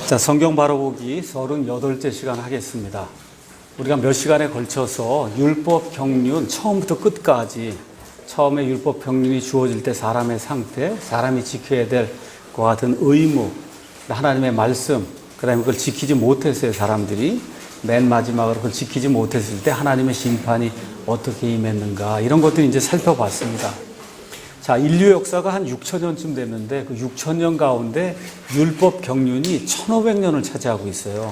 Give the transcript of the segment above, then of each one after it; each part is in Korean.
자, 성경 바로보기 38째 시간 하겠습니다. 우리가 몇 시간에 걸쳐서 율법 경륜 처음부터 끝까지 처음에 율법 경륜이 주어질 때 사람의 상태, 사람이 지켜야 될 것과 같은 의무, 하나님의 말씀, 그 다음에 그걸 지키지 못했어요. 사람들이 맨 마지막으로 그걸 지키지 못했을 때 하나님의 심판이 어떻게 임했는가, 이런 것들을 이제 살펴봤습니다. 자, 인류 역사가 한 6천년쯤 됐는데 그 6천년 가운데 율법 경륜이 1500년을 차지하고 있어요.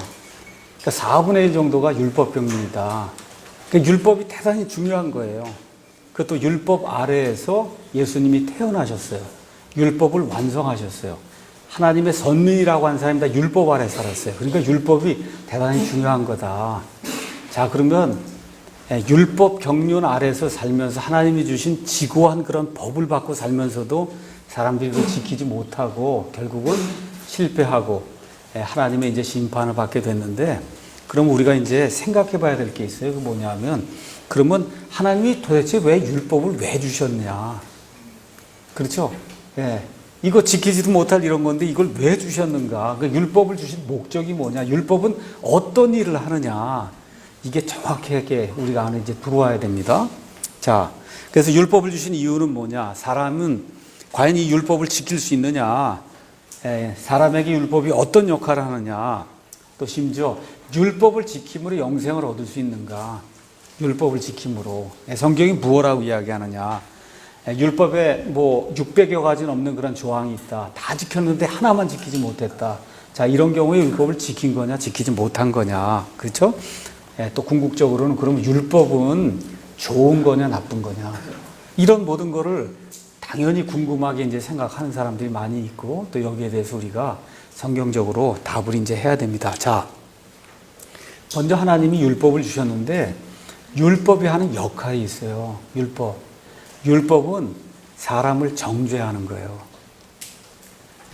그러니까 4분의 1 정도가 율법 경륜이다. 그러니까 율법이 대단히 중요한 거예요. 그것도 율법 아래에서 예수님이 태어나셨어요. 율법을 완성하셨어요. 하나님의 선민이라고 한 사람이 다 율법 아래 살았어요. 그러니까 율법이 대단히 중요한 거다. 자, 그러면 율법 경륜 아래서 살면서 하나님이 주신 지고한 그런 법을 받고 살면서도 사람들이 그걸 지키지 못하고 결국은 실패하고 하나님의 이제 심판을 받게 됐는데, 그럼 우리가 이제 생각해 봐야 될 게 있어요. 그 뭐냐면, 그러면 하나님이 도대체 왜 율법을 왜 주셨냐? 그렇죠? 예. 이거 지키지도 못할 이런 건데 이걸 왜 주셨는가? 그 율법을 주신 목적이 뭐냐? 율법은 어떤 일을 하느냐? 이게 정확하게 우리가 안에 이제 들어와야 됩니다. 자, 그래서 율법을 주신 이유는 뭐냐? 사람은 과연 이 율법을 지킬 수 있느냐? 사람에게 율법이 어떤 역할을 하느냐? 또 심지어 율법을 지킴으로 영생을 얻을 수 있는가? 율법을 지킴으로. 성경이 무엇이라고 이야기하느냐? 율법에 뭐 600여 가지 넘는 그런 조항이 있다. 다 지켰는데 하나만 지키지 못했다. 자, 이런 경우에 율법을 지킨 거냐, 지키지 못한 거냐. 그렇죠? 또 궁극적으로는 그러면 율법은 좋은 거냐, 나쁜 거냐. 이런 모든 거를 당연히 궁금하게 이제 생각하는 사람들이 많이 있고, 또 여기에 대해서 우리가 성경적으로 답을 이제 해야 됩니다. 자, 먼저 하나님이 율법을 주셨는데, 율법이 하는 역할이 있어요. 율법은 사람을 정죄하는 거예요.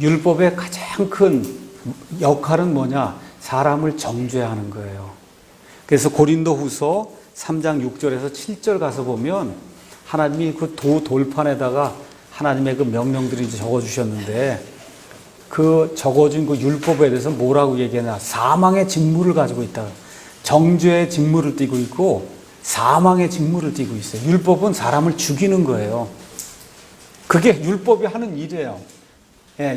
율법의 가장 큰 역할은 뭐냐? 사람을 정죄하는 거예요. 그래서 고린도후서 3장 6절에서 7절 가서 보면 하나님이 그 돌판에다가 하나님의 그 명령들이 적어주셨는데, 그 적어준 그 율법에 대해서 뭐라고 얘기하냐? 사망의 직무를 가지고 있다. 정죄의 직무를 띠고 있고 사망의 직무를 띠고 있어요. 율법은 사람을 죽이는 거예요. 그게 율법이 하는 일이에요.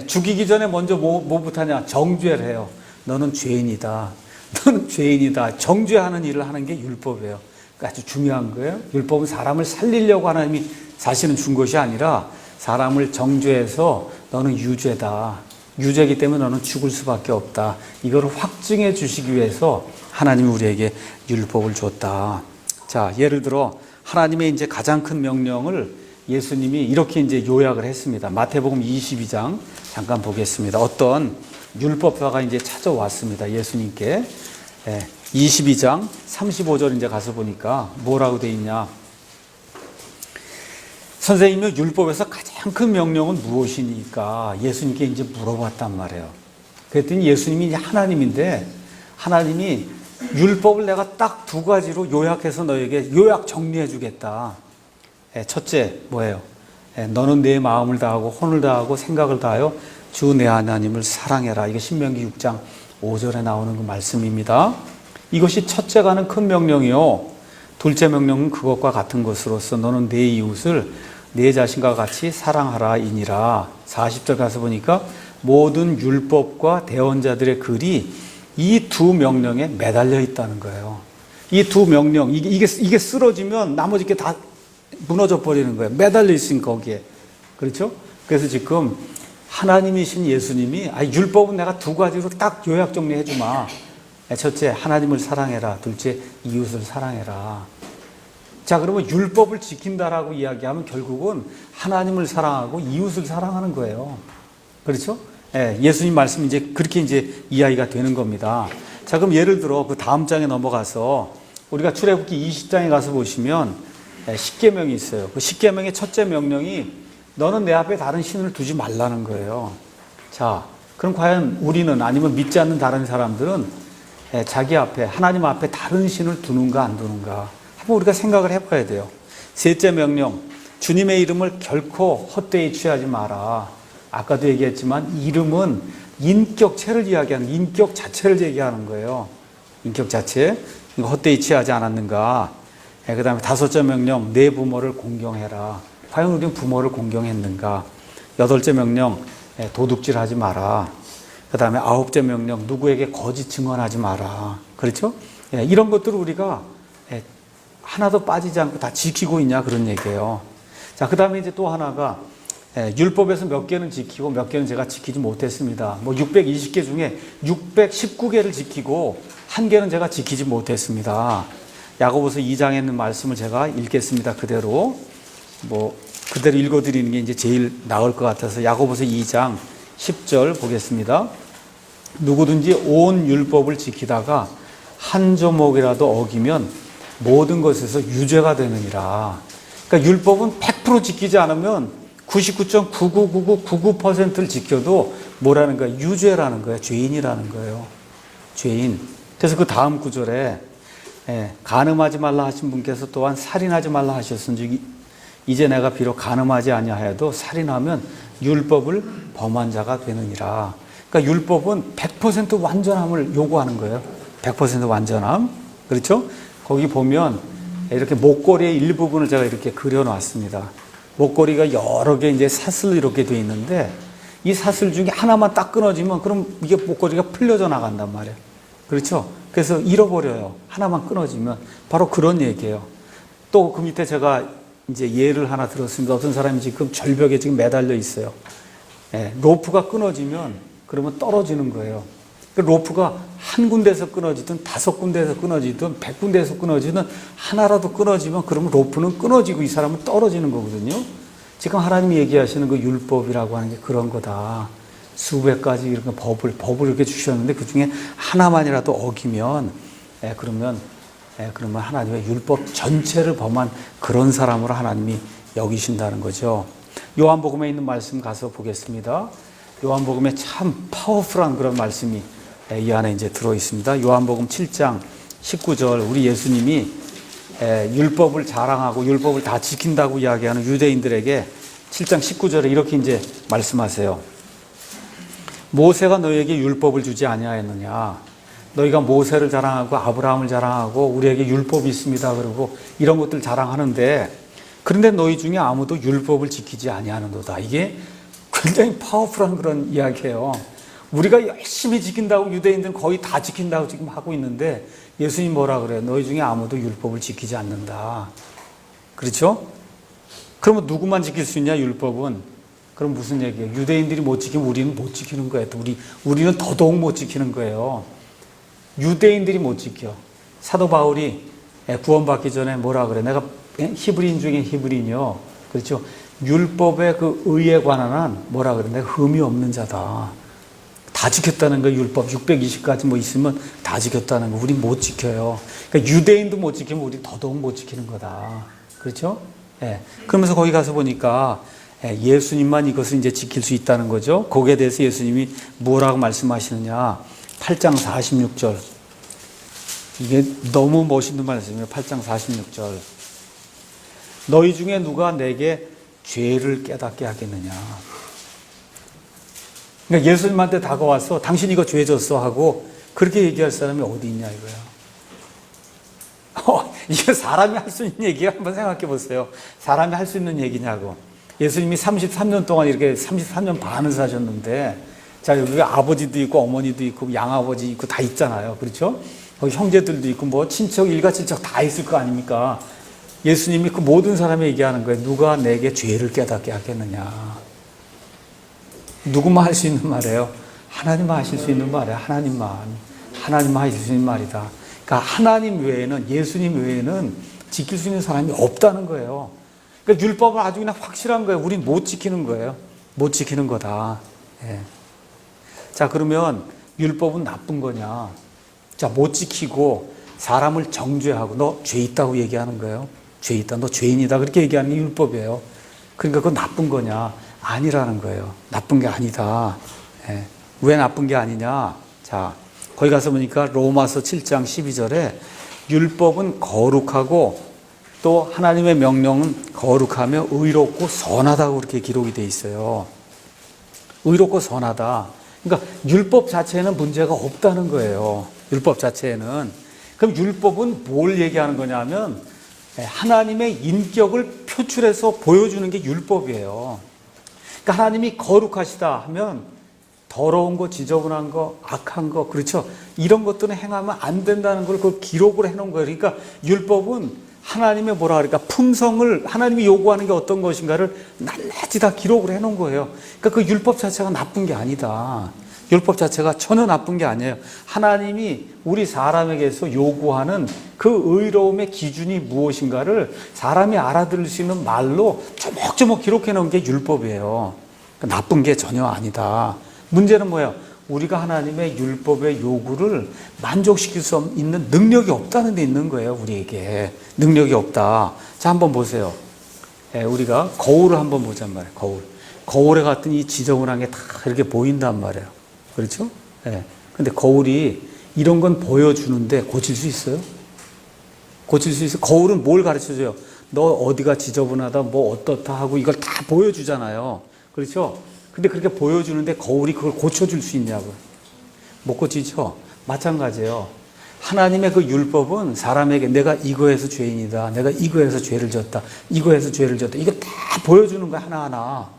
죽이기 전에 먼저 뭐부터 하냐? 정죄를 해요. 너는 죄인이다. 너는 죄인이다. 정죄하는 일을 하는 게 율법이에요. 그러니까 아주 중요한 거예요. 율법은 사람을 살리려고 하나님이 사실은 준 것이 아니라 사람을 정죄해서 너는 유죄다. 유죄이기 때문에 너는 죽을 수밖에 없다. 이걸 확증해 주시기 위해서 하나님이 우리에게 율법을 줬다. 자, 예를 들어 하나님의 이제 가장 큰 명령을 예수님이 이렇게 이제 요약을 했습니다. 마태복음 22장 잠깐 보겠습니다. 어떤 율법사가 이제 찾아왔습니다. 예수님께. 22장 35절 이제 가서 보니까 뭐라고 돼 있냐? 선생님이 율법에서 가장 큰 명령은 무엇이니까 예수님께 이제 물어봤단 말이에요. 그랬더니 예수님이 이제 하나님인데, 하나님이 율법을 내가 딱 두 가지로 요약해서 너에게 요약 정리해 주겠다. 첫째 뭐예요? 너는 내 마음을 다하고 혼을 다하고 생각을 다하여 주 내 하나님을 사랑해라. 이게 신명기 6장 5절에 나오는 그 말씀입니다. 이것이 첫째가 하는 큰 명령이요. 둘째 명령은 그것과 같은 것으로서 너는 내 이웃을 내 자신과 같이 사랑하라 이니라. 40절 가서 보니까 모든 율법과 대언자들의 글이 이 두 명령에 매달려 있다는 거예요. 이 두 명령, 이게 쓰러지면 나머지 게 다 무너져 버리는 거예요. 매달려 있으니까 거기에. 그렇죠? 그래서 지금 하나님이신 예수님이 율법은 내가 두 가지로 딱 요약 정리해 주마. 첫째, 하나님을 사랑해라. 둘째, 이웃을 사랑해라. 자, 그러면 율법을 지킨다라고 이야기하면 결국은 하나님을 사랑하고 이웃을 사랑하는 거예요. 그렇죠? 예수님 말씀이 이제 그렇게 이제 이야기가 되는 겁니다. 자, 그럼 예를 들어 그 다음 장에 넘어가서 우리가 출애굽기 20장에 가서 보시면 십계명이 있어요. 그 십계명의 첫째 명령이 너는 내 앞에 다른 신을 두지 말라는 거예요. 자, 그럼 과연 우리는, 아니면 믿지 않는 다른 사람들은 자기 앞에, 하나님 앞에 다른 신을 두는가 안 두는가 한번 우리가 생각을 해봐야 돼요. 셋째 명령, 주님의 이름을 결코 헛되이 취하지 마라. 아까도 얘기했지만 이름은 인격체를 이야기하는, 인격 자체를 얘기하는 거예요. 인격 자체. 이거 헛되이 취하지 않았는가. 그 다음에 5째 명령, 내 부모를 공경해라. 과연 우리는 부모를 공경했는가. 8째 명령, 도둑질 하지 마라. 그 다음에 9째 명령, 누구에게 거짓 증언하지 마라. 그렇죠? 이런 것들을 우리가 하나도 빠지지 않고 다 지키고 있냐, 그런 얘기예요. 자, 그 다음에 이제 또 하나가, 율법에서 몇 개는 지키고 몇 개는 제가 지키지 못했습니다. 뭐 620개 중에 619개를 지키고 1개는 제가 지키지 못했습니다. 야고보서 2장에 있는 말씀을 제가 읽겠습니다. 그대로. 뭐, 그대로 읽어드리는 게 이제 제일 나을 것 같아서 야고보서 2장 10절 보겠습니다. 누구든지 온 율법을 지키다가 한 조목이라도 어기면 모든 것에서 유죄가 되느니라. 그러니까 율법은 100% 지키지 않으면 99.99999%를 지켜도 뭐라는 거야? 유죄라는 거야. 죄인이라는 거예요. 죄인. 그래서 그 다음 구절에 간음하지 말라 하신 분께서 또한 살인하지 말라 하셨은즉 이제 내가 비록 간음하지 아니하여도 살인하면 율법을 범한 자가 되느니라. 그러니까 율법은 100% 완전함을 요구하는 거예요. 100% 완전함. 그렇죠? 거기 보면 이렇게 목걸이의 일부분을 제가 이렇게 그려놨습니다. 목걸이가 여러 개 이제 사슬로 이렇게 되어 있는데 이 사슬 중에 하나만 딱 끊어지면 그럼 이게 목걸이가 풀려져 나간단 말이에요. 그렇죠? 그래서 잃어버려요. 하나만 끊어지면. 바로 그런 얘기예요. 또 그 밑에 제가 이제 예를 하나 들었습니다. 어떤 사람이 지금 절벽에 지금 매달려 있어요. 로프가 끊어지면 그러면 떨어지는 거예요. 그 로프가 한 군데에서 끊어지든 5군데에서 끊어지든 100군데에서 끊어지든 하나라도 끊어지면 그러면 로프는 끊어지고 이 사람은 떨어지는 거거든요. 지금 하나님이 얘기하시는 그 율법이라고 하는 게 그런 거다. 수백 가지 이렇게 법을 이렇게 주셨는데 그 중에 하나만이라도 어기면 그러면 하나님의 율법 전체를 범한 그런 사람으로 하나님이 여기신다는 거죠. 요한복음에 있는 말씀 가서 보겠습니다. 요한복음에 참 파워풀한 그런 말씀이 이 안에 이제 들어 있습니다. 요한복음 7장 19절 우리 예수님이 율법을 자랑하고 율법을 다 지킨다고 이야기하는 유대인들에게 7장 19절에 이렇게 이제 말씀하세요. 모세가 너희에게 율법을 주지 아니하였느냐? 너희가 모세를 자랑하고 아브라함을 자랑하고 우리에게 율법이 있습니다. 그러고 이런 것들 자랑하는데 그런데 너희 중에 아무도 율법을 지키지 아니하는도다. 이게 굉장히 파워풀한 그런 이야기예요. 우리가 열심히 지킨다고 유대인들은 거의 다 지킨다고 지금 하고 있는데 예수님 뭐라 그래요? 너희 중에 아무도 율법을 지키지 않는다. 그렇죠? 그러면 누구만 지킬 수 있냐 율법은? 그럼 무슨 얘기예요? 유대인들이 못 지키면 우리는 못 지키는 거예요. 우리는 더더욱 못 지키는 거예요. 유대인들이 못 지켜. 사도 바울이 구원받기 전에 뭐라 그래? 내가 히브리인 중에 히브리인이요. 그렇죠? 율법의 그 의에 관한 한 뭐라 그래? 내가 흠이 없는 자다. 다 지켰다는 거 율법 620가지 뭐 있으면 다 지켰다는 거 우리 못 지켜요. 그러니까 유대인도 못 지키면 우리 더더욱 못 지키는 거다. 그렇죠? 그러면서 거기 가서 보니까 예수님만 이것을 이제 지킬 수 있다는 거죠. 거기에 대해서 예수님이 뭐라고 말씀하시느냐. 8장 46절. 이게 너무 멋있는 말씀이에요. 8장 46절. 너희 중에 누가 내게 죄를 깨닫게 하겠느냐. 그러니까 예수님한테 다가와서 당신 이거 죄 졌어 하고 그렇게 얘기할 사람이 어디 있냐 이거야. 이게 사람이 할 수 있는 얘기야? 한번 생각해 보세요. 사람이 할 수 있는 얘기냐고. 예수님이 33년 동안 이렇게 33년 반을 사셨는데 자, 여기 아버지도 있고 어머니도 있고 양아버지 있고 다 있잖아요. 그렇죠? 거기 형제들도 있고 뭐 친척, 일가친척 다 있을 거 아닙니까? 예수님이 그 모든 사람에 얘기하는 거예요. 누가 내게 죄를 깨닫게 하겠느냐. 누구만 할 수 있는 말이에요? 하나님만 하실 수 있는 말이에요. 하나님만 하실 수 있는 말이다. 그러니까 하나님 외에는, 예수님 외에는 지킬 수 있는 사람이 없다는 거예요. 그러니까 율법은 아주 그냥 확실한 거예요. 우린 못 지키는 거예요. 못 지키는 거다. 자, 그러면 율법은 나쁜 거냐? 자, 못 지키고 사람을 정죄하고 너 죄 있다고 얘기하는 거예요. 죄 있다. 너 죄인이다. 그렇게 얘기하는 게 율법이에요. 그러니까 그건 나쁜 거냐? 아니라는 거예요. 나쁜 게 아니다. 왜 나쁜 게 아니냐? 자, 거기 가서 보니까 로마서 7장 12절에 율법은 거룩하고 또 하나님의 명령은 거룩하며 의롭고 선하다고 그렇게 기록이 돼 있어요. 의롭고 선하다. 그러니까 율법 자체에는 문제가 없다는 거예요. 율법 자체에는. 그럼 율법은 뭘 얘기하는 거냐면 하나님의 인격을 표출해서 보여주는 게 율법이에요. 그러니까 하나님이 거룩하시다 하면 더러운 거, 지저분한 거, 악한 거, 그렇죠? 이런 것들은 행하면 안 된다는 걸 그 기록으로 해놓은 거예요. 그러니까 율법은 하나님의 뭐라 그럴까? 품성을 하나님이 요구하는 게 어떤 것인가를 낱낱이 다 기록을 해놓은 거예요. 그러니까 그 율법 자체가 나쁜 게 아니다. 율법 자체가 전혀 나쁜 게 아니에요. 하나님이 우리 사람에게서 요구하는 그 의로움의 기준이 무엇인가를 사람이 알아들을 수 있는 말로 조목조목 기록해 놓은 게 율법이에요. 그러니까 나쁜 게 전혀 아니다. 문제는 뭐예요? 우리가 하나님의 율법의 요구를 만족시킬 수 있는 능력이 없다는 데 있는 거예요. 우리에게 능력이 없다. 자, 한번 보세요. 우리가 거울을 한번 보잔 말이에요. 거울에 같은 이 지저분한 게 다 이렇게 보인단 말이에요. 그렇죠? 근데 거울이 이런 건 보여주는데 고칠 수 있어요? 고칠 수 있어요? 거울은 뭘 가르쳐줘요? 너 어디가 지저분하다, 뭐 어떻다 하고 이걸 다 보여주잖아요. 그렇죠? 근데 그렇게 보여주는데 거울이 그걸 고쳐줄 수 있냐고. 못 고치죠? 마찬가지예요. 하나님의 그 율법은 사람에게 내가 이거에서 죄인이다. 내가 이거에서 죄를 졌다. 이거에서 죄를 졌다. 이거 다 보여주는 거야, 하나하나.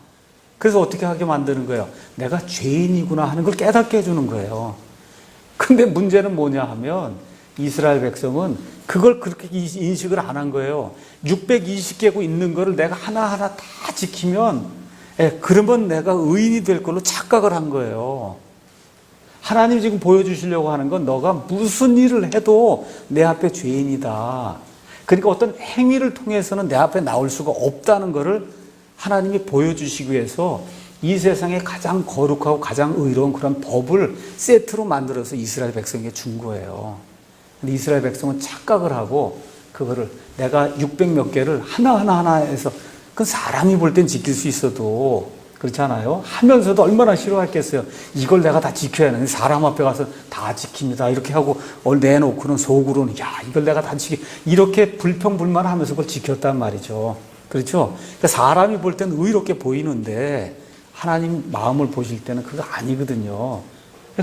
그래서 어떻게 하게 만드는 거예요? 내가 죄인이구나 하는 걸 깨닫게 해주는 거예요. 근데 문제는 뭐냐 하면 이스라엘 백성은 그걸 그렇게 인식을 안 한 거예요. 620개국 있는 거를 내가 하나하나 다 지키면 그러면 내가 의인이 될 걸로 착각을 한 거예요. 하나님이 지금 보여주시려고 하는 건 너가 무슨 일을 해도 내 앞에 죄인이다. 그러니까 어떤 행위를 통해서는 내 앞에 나올 수가 없다는 것을 하나님이 보여주시기 위해서 이 세상에 가장 거룩하고 가장 의로운 그런 법을 세트로 만들어서 이스라엘 백성에게 준 거예요. 근데 이스라엘 백성은 착각을 하고 그거를 내가 600몇 개를 하나하나 해서 그 사람이 볼 땐 지킬 수 있어도 그렇잖아요. 하면서도 얼마나 싫어했겠어요. 이걸 내가 다 지켜야 하는데 사람 앞에 가서 다 지킵니다. 이렇게 하고 내놓고는 속으로는 야 이걸 내가 다 지키 이렇게 불평불만하면서 그걸 지켰단 말이죠. 그렇죠? 그러니까 사람이 볼 때는 의롭게 보이는데 하나님 마음을 보실 때는 그거 아니거든요.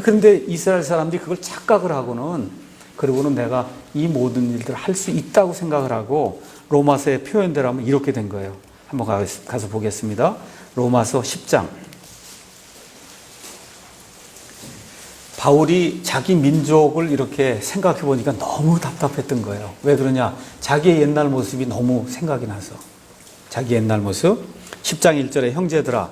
그런데 이스라엘 사람들이 그걸 착각을 하고는 그리고는 내가 이 모든 일들을 할 수 있다고 생각을 하고 로마서의 표현대로 하면 이렇게 된 거예요. 한번 가서 보겠습니다. 로마서 10장. 바울이 자기 민족을 이렇게 생각해 보니까 너무 답답했던 거예요. 왜 그러냐? 자기의 옛날 모습이 너무 생각이 나서. 자기 옛날 모습. 10장 1절에 형제들아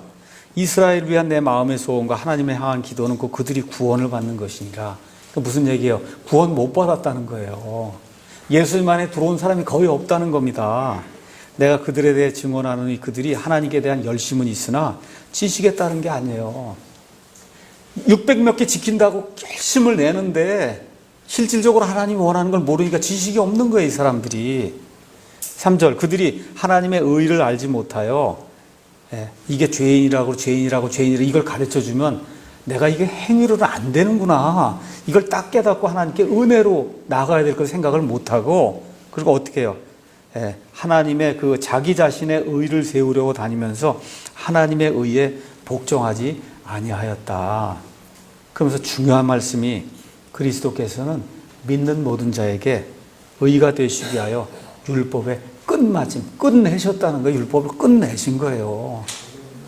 이스라엘을 위한 내 마음의 소원과 하나님의 향한 기도는 곧 그들이 구원을 받는 것이니라. 무슨 얘기예요? 구원 못 받았다는 거예요. 예수님 안에 들어온 사람이 거의 없다는 겁니다. 내가 그들에 대해 증언하노니 그들이 하나님께 대한 열심은 있으나 지식에 따른 게 아니에요. 600 몇 개 지킨다고 결심을 내는데 실질적으로 하나님이 원하는 걸 모르니까 지식이 없는 거예요, 이 사람들이. 3절 그들이 하나님의 의를 알지 못하여 이게 죄인이라고 이걸 가르쳐주면 내가 이게 행위로는 안 되는구나. 이걸 딱 깨닫고 하나님께 은혜로 나가야 될 걸 생각을 못하고 그리고 어떻게 해요? 하나님의 그 자기 자신의 의를 세우려고 다니면서 하나님의 의에 복종하지 아니하였다. 그러면서 중요한 말씀이 그리스도께서는 믿는 모든 자에게 의가 되시기 위하여 율법의 끝내셨다는 거예요. 율법을 끝내신 거예요.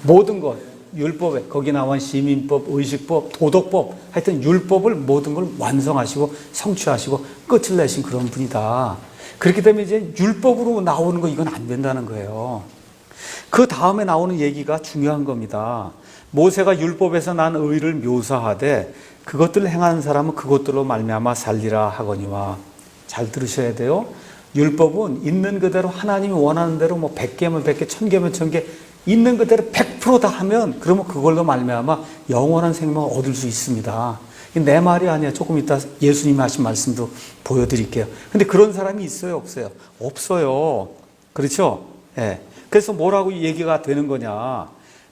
모든 것, 율법에 거기 나온 시민법, 의식법, 도덕법 하여튼 율법을 모든 걸 완성하시고 성취하시고 끝을 내신 그런 분이다. 그렇기 때문에 이제 율법으로 나오는 거 이건 안 된다는 거예요. 그 다음에 나오는 얘기가 중요한 겁니다. 모세가 율법에서 난 의를 묘사하되 그것들을 행하는 사람은 그것들로 말미암아 살리라 하거니와. 잘 들으셔야 돼요. 율법은 있는 그대로 하나님이 원하는 대로 뭐 100개면 100개, 1000개면 1000개 있는 그대로 100% 다 하면 그러면 그걸로 말미암아 영원한 생명을 얻을 수 있습니다. 내 말이 아니야. 조금 이따 예수님이 하신 말씀도 보여드릴게요. 근데 그런 사람이 있어요? 없어요? 없어요. 그렇죠? 예. 그래서 뭐라고 얘기가 되는 거냐.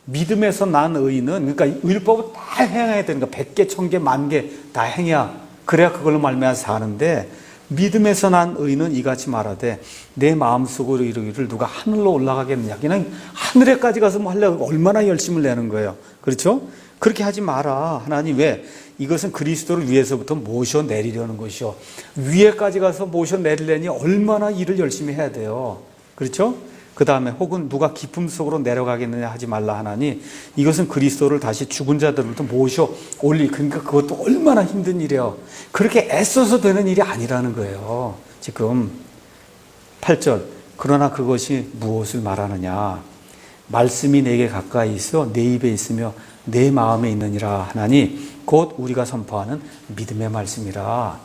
믿음에서 난 의는 그러니까 율법을 다 행해야 되는 거야. 100개, 1000개, 10,000개 다 행해야 그래야 그걸로 말미암아 사는데 믿음에서 난 의는 이같이 말하되 내 마음속으로 이르기를 누가 하늘로 올라가겠느냐. 그냥 하늘에까지 가서 뭐 하려고 얼마나 열심을 내는 거예요. 그렇죠? 그렇게 하지 마라. 하나님 왜? 이것은 그리스도를 위해서부터 모셔내리려는 것이요. 위에까지 가서 모셔내리려니 얼마나 일을 열심히 해야 돼요. 그렇죠? 그 다음에 혹은 누가 깊음 속으로 내려가겠느냐 하지 말라 하나니 이것은 그리스도를 다시 죽은 자들로부터 모셔 그러니까 그것도 얼마나 힘든 일이에요. 그렇게 애써서 되는 일이 아니라는 거예요. 지금 8절 그러나 그것이 무엇을 말하느냐. 말씀이 내게 가까이 있어 내 입에 있으며 내 마음에 있느니라 하나니 곧 우리가 선포하는 믿음의 말씀이라.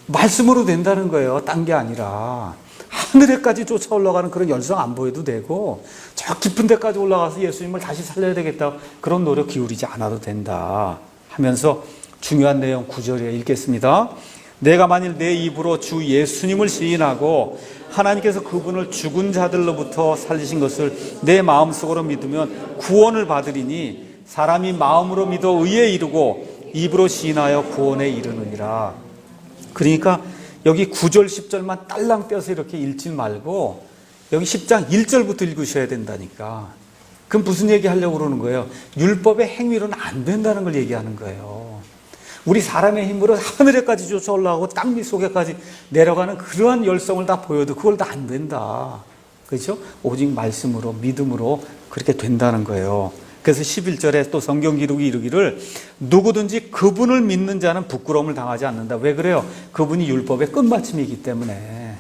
말씀으로 된다는 거예요. 딴 게 아니라. 하늘에까지 쫓아 올라가는 그런 열성 안 보여도 되고 저 깊은 데까지 올라가서 예수님을 다시 살려야 되겠다 그런 노력 기울이지 않아도 된다 하면서 중요한 내용 9절에 읽겠습니다. 내가 만일 내 입으로 주 예수님을 시인하고 하나님께서 그분을 죽은 자들로부터 살리신 것을 내 마음속으로 믿으면 구원을 받으리니 사람이 마음으로 믿어 의에 이르고 입으로 시인하여 구원에 이르느니라. 그러니까 여기 9절 10절만 딸랑 떼어서 이렇게 읽지 말고 여기 10장 1절부터 읽으셔야 된다니까. 그럼 무슨 얘기 하려고 그러는 거예요? 율법의 행위로는 안 된다는 걸 얘기하는 거예요. 우리 사람의 힘으로 하늘에까지 쫓아 올라가고 땅 속에까지 내려가는 그러한 열성을 다 보여도 그걸 다 안 된다. 그렇죠? 오직 말씀으로 믿음으로 그렇게 된다는 거예요. 그래서 11절에 또 성경 기록이 이르기를 누구든지 그분을 믿는 자는 부끄러움을 당하지 않는다. 왜 그래요? 그분이 율법의 끝마침이기 때문에.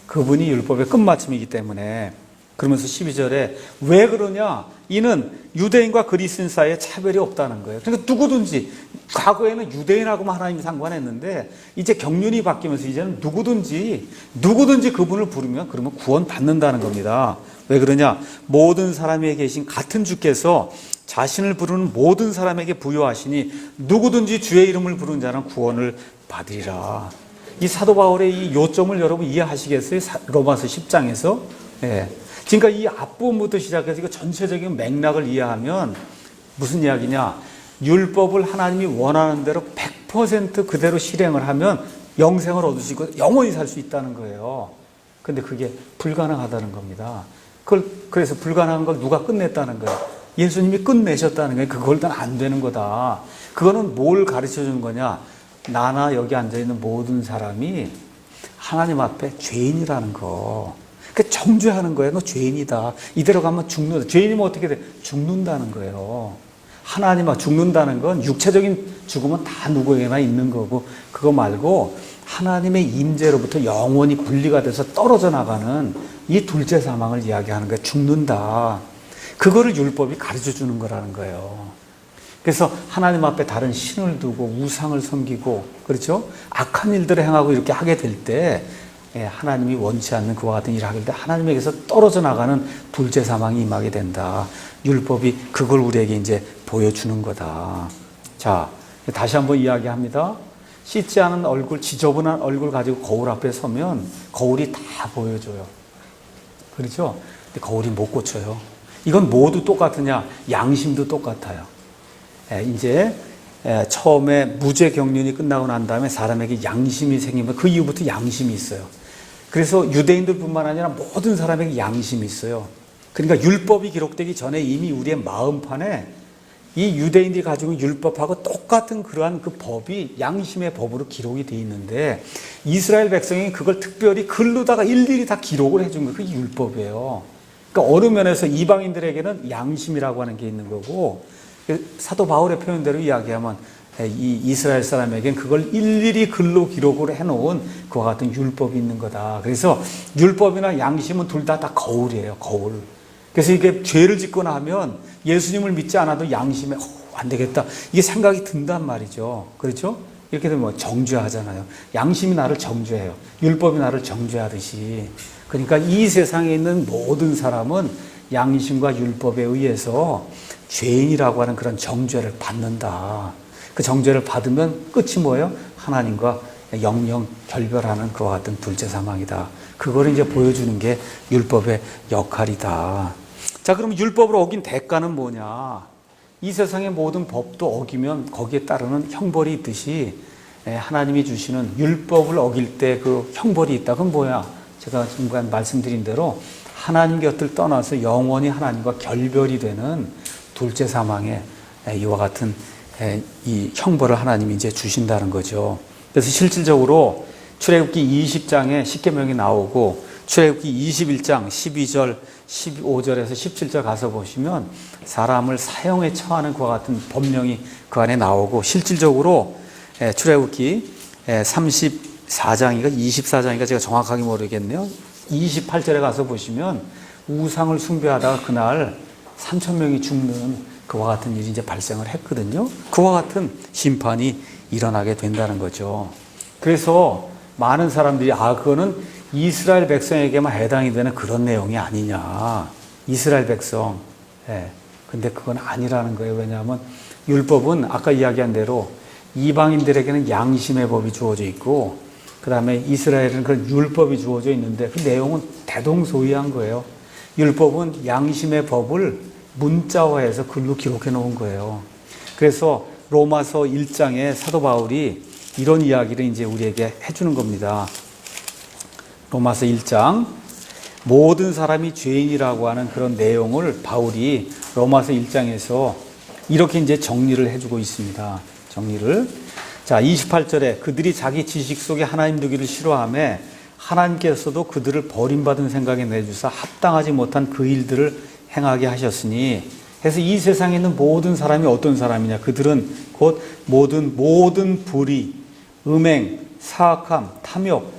그분이 율법의 끝마침이기 때문에. 그러면서 12절에 왜 그러냐? 이는 유대인과 그리스인 사이에 차별이 없다는 거예요. 그러니까 누구든지 과거에는 유대인하고만 하나님이 상관했는데 이제 경륜이 바뀌면서 이제는 누구든지 그분을 부르면 그러면 구원 받는다는 겁니다. 왜 그러냐? 모든 사람에게 계신 같은 주께서 자신을 부르는 모든 사람에게 부여하시니 누구든지 주의 이름을 부르는 자는 구원을 받으리라. 이 사도 바울의 이 요점을 여러분 이해하시겠어요? 로마서 10장에서. 예. 그러니까 이 앞부분부터 시작해서 이거 전체적인 맥락을 이해하면 무슨 이야기냐? 율법을 하나님이 원하는 대로 100% 그대로 실행을 하면 영생을 얻으시고 영원히 살 수 있다는 거예요. 근데 그게 불가능하다는 겁니다. 그래서 불가능한 걸 누가 끝냈다는 거예요? 예수님이 끝내셨다는 거예요. 그걸 안 되는 거다. 그거는 뭘 가르쳐 주는 거냐? 나나 여기 앉아있는 모든 사람이 하나님 앞에 죄인이라는 거. 그 정죄하는 거예요. 너 죄인이다. 이대로 가면 죽는다. 죄인이면 어떻게 돼? 죽는다는 거예요. 하나님 앞에 죽는다는 건 육체적인 죽음은 다 누구에게나 있는 거고 그거 말고 하나님의 임재로부터 영원히 분리가 돼서 떨어져 나가는 이 둘째 사망을 이야기하는 거예요. 죽는다. 그거를 율법이 가르쳐 주는 거라는 거예요. 그래서 하나님 앞에 다른 신을 두고 우상을 섬기고 그렇죠? 악한 일들을 행하고 이렇게 하게 될 때 하나님이 원치 않는 그와 같은 일을 하게 될 때 하나님에게서 떨어져 나가는 둘째 사망이 임하게 된다. 율법이 그걸 우리에게 이제 보여주는 거다. 자, 다시 한번 이야기합니다. 씻지 않은 얼굴, 지저분한 얼굴 가지고 거울 앞에 서면 거울이 다 보여줘요. 그렇죠? 근데 거울이 못 고쳐요. 이건 모두 똑같으냐? 양심도 똑같아요. 이제 처음에 무죄 경륜이 끝나고 난 다음에 사람에게 양심이 생기면 그 이후부터 양심이 있어요. 그래서 유대인들뿐만 아니라 모든 사람에게 양심이 있어요. 그러니까 율법이 기록되기 전에 이미 우리의 마음판에 이 유대인들이 가지고 율법하고 똑같은 그러한 그 법이 양심의 법으로 기록이 되어 있는데 이스라엘 백성이 그걸 특별히 글로다가 일일이 다 기록을 해준 거예요. 그게 율법이에요. 그러니까 어느 면에서 이방인들에게는 양심이라고 하는 게 있는 거고 사도 바울의 표현대로 이야기하면 이 이스라엘 사람에게는 그걸 일일이 글로 기록을 해놓은 그와 같은 율법이 있는 거다. 그래서 율법이나 양심은 둘 다 거울이에요. 거울. 그래서 이게 죄를 짓거나 하면 예수님을 믿지 않아도 양심에 안 되겠다. 이게 생각이 든단 말이죠. 그렇죠? 이렇게 되면 뭐 정죄하잖아요. 양심이 나를 정죄해요. 율법이 나를 정죄하듯이. 그러니까 이 세상에 있는 모든 사람은 양심과 율법에 의해서 죄인이라고 하는 그런 정죄를 받는다. 그 정죄를 받으면 끝이 뭐예요? 하나님과 영영 결별하는 그와 같은 둘째 사망이다. 그걸 이제 보여주는 게 율법의 역할이다. 자, 그럼 율법을 어긴 대가는 뭐냐? 이 세상의 모든 법도 어기면 거기에 따르는 형벌이 있듯이 하나님이 주시는 율법을 어길 때 그 형벌이 있다. 그건 뭐야? 제가 지금 말씀드린 대로 하나님 곁을 떠나서 영원히 하나님과 결별이 되는 둘째 사망의 이와 같은 이 형벌을 하나님이 이제 주신다는 거죠. 그래서 실질적으로 출애굽기 20장에 십계명이 나오고 출애굽기 21장 12절, 15절에서 17절 가서 보시면 사람을 사형에 처하는 그와 같은 법령이 그 안에 나오고 실질적으로 출애굽기 34장인가 24장인가 제가 정확하게 모르겠네요. 28절에 가서 보시면 우상을 숭배하다가 그날 3,000명이 죽는 그와 같은 일이 이제 발생을 했거든요. 그와 같은 심판이 일어나게 된다는 거죠. 그래서 많은 사람들이 그거는 이스라엘 백성에게만 해당이 되는 그런 내용이 아니냐. 이스라엘 백성. 근데 그건 아니라는 거예요. 왜냐하면 율법은 아까 이야기한 대로 이방인들에게는 양심의 법이 주어져 있고 그 다음에 이스라엘은 그런 율법이 주어져 있는데 그 내용은 대동소이한 거예요. 율법은 양심의 법을 문자화해서 글로 기록해 놓은 거예요. 그래서 로마서 1장에 사도 바울이 이런 이야기를 이제 우리에게 해주는 겁니다. 로마서 1장 모든 사람이 죄인이라고 하는 그런 내용을 바울이 로마서 1장에서 이렇게 이제 정리를 해주고 있습니다. 정리를. 자, 28절에 그들이 자기 지식 속에 하나님 두기를 싫어하며 하나님께서도 그들을 버림받은 생각에 내주사 합당하지 못한 그 일들을 행하게 하셨으니 그래서 이 세상에 있는 모든 사람이 어떤 사람이냐 그들은 곧 모든 불의, 음행, 사악함, 탐욕,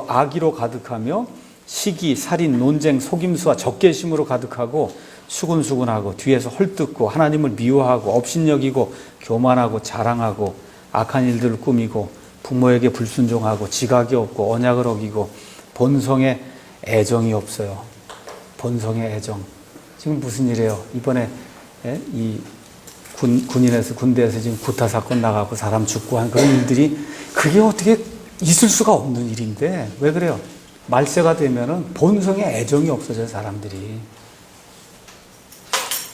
악의로 가득하며 시기, 살인, 논쟁, 속임수와 적개심으로 가득하고 수군수군하고 뒤에서 헐뜯고 하나님을 미워하고 업신여기고 교만하고 자랑하고 악한 일들을 꾸미고 부모에게 불순종하고 지각이 없고 언약을 어기고 본성에 애정이 없어요. 본성의 애정. 지금 무슨 일이에요? 이번에 이 군대에서 지금 구타 사건 나가고 사람 죽고 한 그런 일들이 그게 어떻게 있을 수가 없는 일인데 왜 그래요? 말세가 되면은 본성의 애정이 없어져요, 사람들이.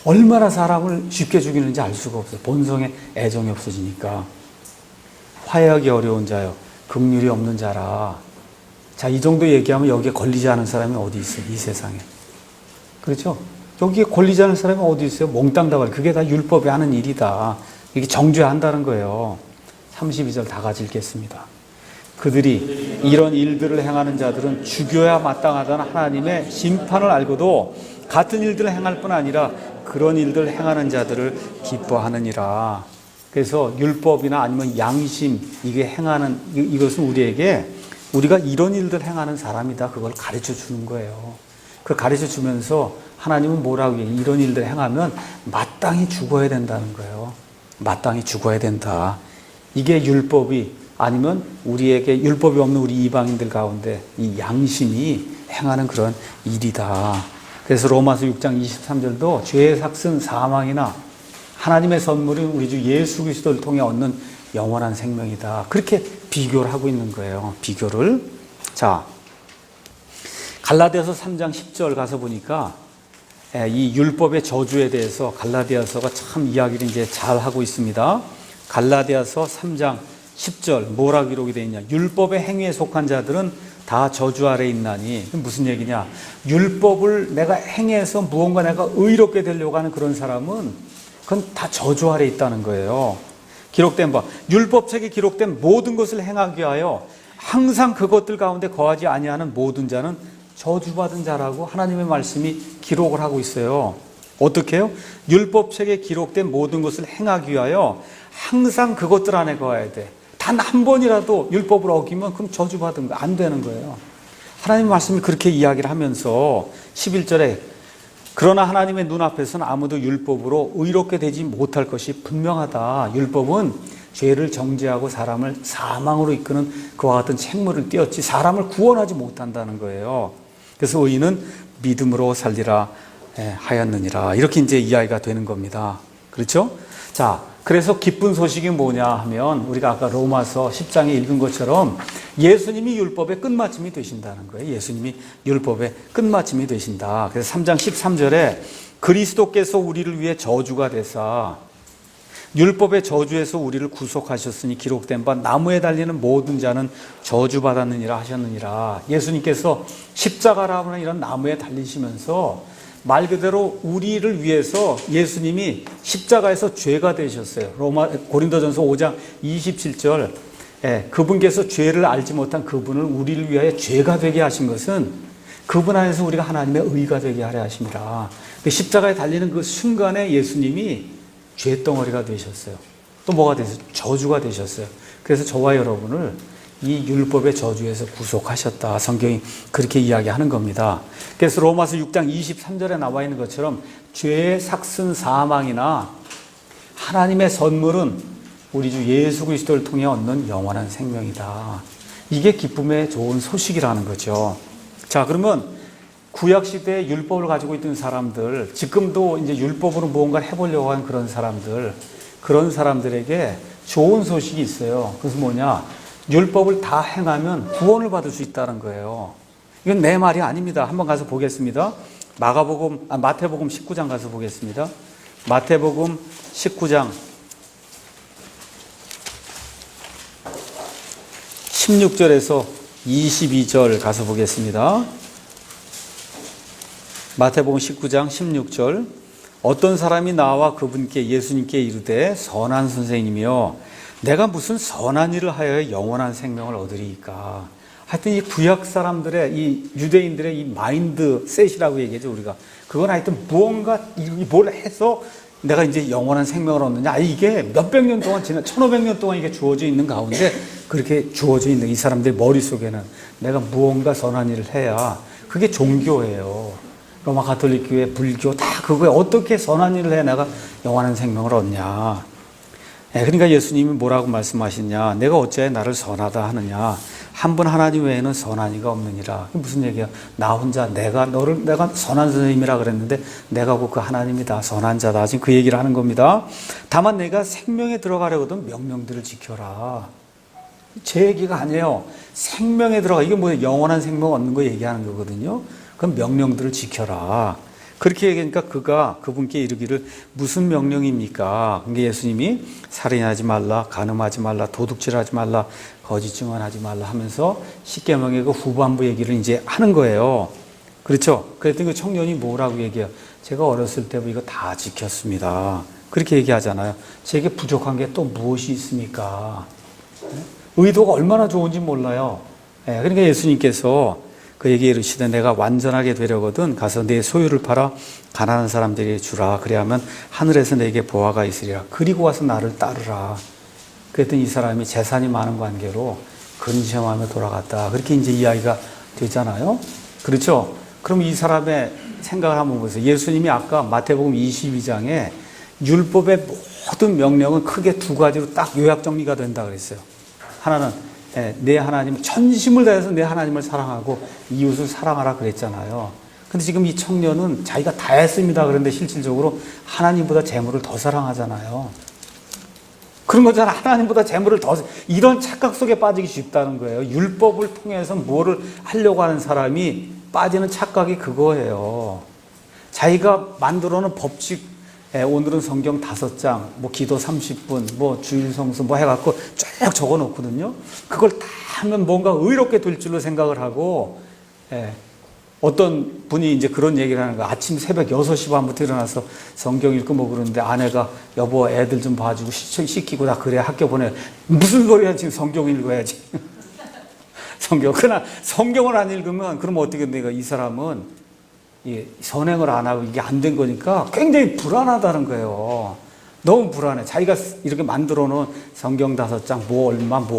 얼마나 사람을 쉽게 죽이는지 알 수가 없어요. 본성의 애정이 없어지니까. 화해하기 어려운 자요. 긍휼이 없는 자라. 자, 이 정도 얘기하면 여기에 걸리지 않은 사람이 어디 있어요? 이 세상에. 그렇죠? 여기에 걸리지 않은 사람이 어디 있어요? 몽땅 다 걸려. 그게 다 율법이 하는 일이다. 이게 정죄해야 한다는 거예요. 32절 다 같이 읽겠습니다. 그들이 이런 일들을 행하는 자들은 죽여야 마땅하다는 하나님의 심판을 알고도 같은 일들을 행할 뿐 아니라 그런 일들을 행하는 자들을 기뻐하느니라. 그래서 율법이나 아니면 양심 이게 행하는 이것은 우리에게 우리가 이런 일들 행하는 사람이다. 그걸 가르쳐 주는 거예요. 그 가르쳐 주면서 하나님은 뭐라고 해요? 이런 일들 행하면 마땅히 죽어야 된다는 거예요. 마땅히 죽어야 된다. 이게 율법이 아니면 우리에게 율법이 없는 우리 이방인들 가운데 이 양심이 행하는 그런 일이다. 그래서 로마서 6장 23절도 죄의 삭은 사망이나 하나님의 선물은 우리 주 예수 그리스도를 통해 얻는 영원한 생명이다. 그렇게 비교를 하고 있는 거예요. 비교를. 자, 갈라디아서 3장 10절 가서 보니까 이 율법의 저주에 대해서 갈라디아서가 참 이야기를 이제 잘 하고 있습니다. 갈라디아서 3장 10절 뭐라 기록이 되어 있냐? 율법의 행위에 속한 자들은 다 저주 아래 있나니. 무슨 얘기냐? 율법을 내가 행해서 무언가 내가 의롭게 되려고 하는 그런 사람은 그건 다 저주 아래 있다는 거예요. 기록된 바 율법책에 기록된 모든 것을 행하기 위하여 항상 그것들 가운데 거하지 아니하는 모든 자는 저주받은 자라고 하나님의 말씀이 기록을 하고 있어요. 어떻게 해요? 율법책에 기록된 모든 것을 행하기 위하여 항상 그것들 안에 거해야 돼. 단 한 번이라도 율법을 어기면 그럼 저주받은 거 안 되는 거예요. 하나님의 말씀이 그렇게 이야기를 하면서 11절에 그러나 하나님의 눈앞에서는 아무도 율법으로 의롭게 되지 못할 것이 분명하다. 율법은 죄를 정죄하고 사람을 사망으로 이끄는 그와 같은 책무를 띄었지 사람을 구원하지 못한다는 거예요. 그래서 의인은 믿음으로 살리라 하였느니라. 이렇게 이제 이야기가 되는 겁니다. 그렇죠? 자, 그래서 기쁜 소식이 뭐냐 하면 우리가 아까 로마서 10장에 읽은 것처럼 예수님이 율법의 끝마침이 되신다는 거예요. 예수님이 율법의 끝마침이 되신다. 그래서 3장 13절에 그리스도께서 우리를 위해 저주가 되사 율법의 저주에서 우리를 구속하셨으니 기록된 바 나무에 달리는 모든 자는 저주받았느니라 하셨느니라. 예수님께서 십자가라는 이런 나무에 달리시면서 말 그대로 우리를 위해서 예수님이 십자가에서 죄가 되셨어요. 고린도전서 5장 27절. 그분께서 죄를 알지 못한 그분을 우리를 위하여 죄가 되게 하신 것은 그분 안에서 우리가 하나님의 의가 되게 하려 하심이라. 십자가에 달리는 그 순간에 예수님이 죄덩어리가 되셨어요. 또 뭐가 되셨어요? 저주가 되셨어요. 그래서 저와 여러분을 이 율법의 저주에서 구속하셨다. 성경이 그렇게 이야기하는 겁니다. 그래서 로마서 6장 23절에 나와 있는 것처럼 죄의 삭슨 사망이나 하나님의 선물은 우리 주 예수 그리스도를 통해 얻는 영원한 생명이다. 이게 기쁨의 좋은 소식이라는 거죠. 자, 그러면 구약시대에 율법을 가지고 있던 사람들, 지금도 이제 율법으로 무언가를 해보려고 하는 그런 사람들에게 좋은 소식이 있어요. 그것은 뭐냐? 율법을 다 행하면 구원을 받을 수 있다는 거예요. 이건 내 말이 아닙니다. 한번 가서 보겠습니다. 마태복음 19장 가서 보겠습니다. 마태복음 19장 16절에서 22절 가서 보겠습니다. 마태복음 19장 16절. 어떤 사람이 나와 그분께 예수님께 이르되 선한 선생님이여 내가 무슨 선한 일을 하여 영원한 생명을 얻으리이까. 하여튼 이 구약 사람들의 이 유대인들의 이 마인드 셋이라고 얘기하죠, 우리가. 그건 하여튼 무언가 뭘 해서 내가 이제 영원한 생명을 얻느냐. 이게 몇백 년 동안 1500년 동안 이게 주어져 있는 가운데 그렇게 주어져 있는 이 사람들 머릿속에는 내가 무언가 선한 일을 해야 그게 종교예요. 로마 가톨릭 교회, 불교 다 그거에 어떻게 선한 일을 해 내가 영원한 생명을 얻냐. 그러니까 예수님이 뭐라고 말씀하시냐. 내가 어찌하여 나를 선하다 하느냐. 한 분 하나님 외에는 선한 이가 없느니라. 무슨 얘기야? 나 혼자 내가 선한 선생님이라 그랬는데 내가 곧 그 하나님이다. 선한 자다. 지금 그 얘기를 하는 겁니다. 다만 내가 생명에 들어가려거든 명령들을 지켜라. 제 얘기가 아니에요. 생명에 들어가. 이게 뭐 영원한 생명 얻는 거 얘기하는 거거든요. 그럼 명령들을 지켜라. 그렇게 얘기하니까 그분께 이르기를 무슨 명령입니까? 그게 예수님이 살인하지 말라, 간음하지 말라, 도둑질하지 말라, 거짓 증언하지 말라 하면서 십계명의 그 후반부 얘기를 이제 하는 거예요. 그렇죠? 그랬더니 그 청년이 뭐라고 얘기해요? 제가 어렸을 때부터 이거 다 지켰습니다. 그렇게 얘기하잖아요. 제게 부족한 게 또 무엇이 있습니까? 의도가 얼마나 좋은지 몰라요. 그러니까 예수님께서 그에게 이르시되 내가 완전하게 되려거든 가서 내 소유를 팔아 가난한 사람들에게 주라. 그래야면 하늘에서 내게 보화가 있으리라. 그리고 와서 나를 따르라. 그랬더니 이 사람이 재산이 많은 관계로 근심하며 돌아갔다. 그렇게 이제 이야기가 되잖아요. 그렇죠? 그럼 이 사람의 생각을 한번 보세요. 예수님이 아까 마태복음 22장에 율법의 모든 명령은 크게 두 가지로 딱 요약 정리가 된다 그랬어요. 하나는 내 하나님, 전심을 다해서 내 하나님을 사랑하고 이웃을 사랑하라 그랬잖아요. 근데 지금 이 청년은 자기가 다 했습니다. 그런데 실질적으로 하나님보다 재물을 더 사랑하잖아요. 그런 거잖아. 하나님보다 재물을 더, 이런 착각 속에 빠지기 쉽다는 거예요. 율법을 통해서 뭐를 하려고 하는 사람이 빠지는 착각이 그거예요. 자기가 만들어 놓은 법칙, 오늘은 성경 5장, 뭐 기도 30분, 뭐 주일 성수 뭐 해갖고 쭉 적어 놓거든요. 그걸 다 하면 뭔가 의롭게 될 줄로 생각을 하고, 어떤 분이 이제 그런 얘기를 하는 거야. 아침 새벽 6시 반부터 일어나서 성경 읽고 뭐 그러는데 아내가 여보 애들 좀 봐주고 씻기고 나 그래야 학교 보내. 무슨 소리야 지금 성경 읽어야지. 그러나 성경을 안 읽으면 그러면 어떻게 내가 이 사람은 선행을 안 하고 이게 안 된 거니까 굉장히 불안하다는 거예요. 너무 불안해. 자기가 이렇게 만들어 놓은 성경 5장 뭐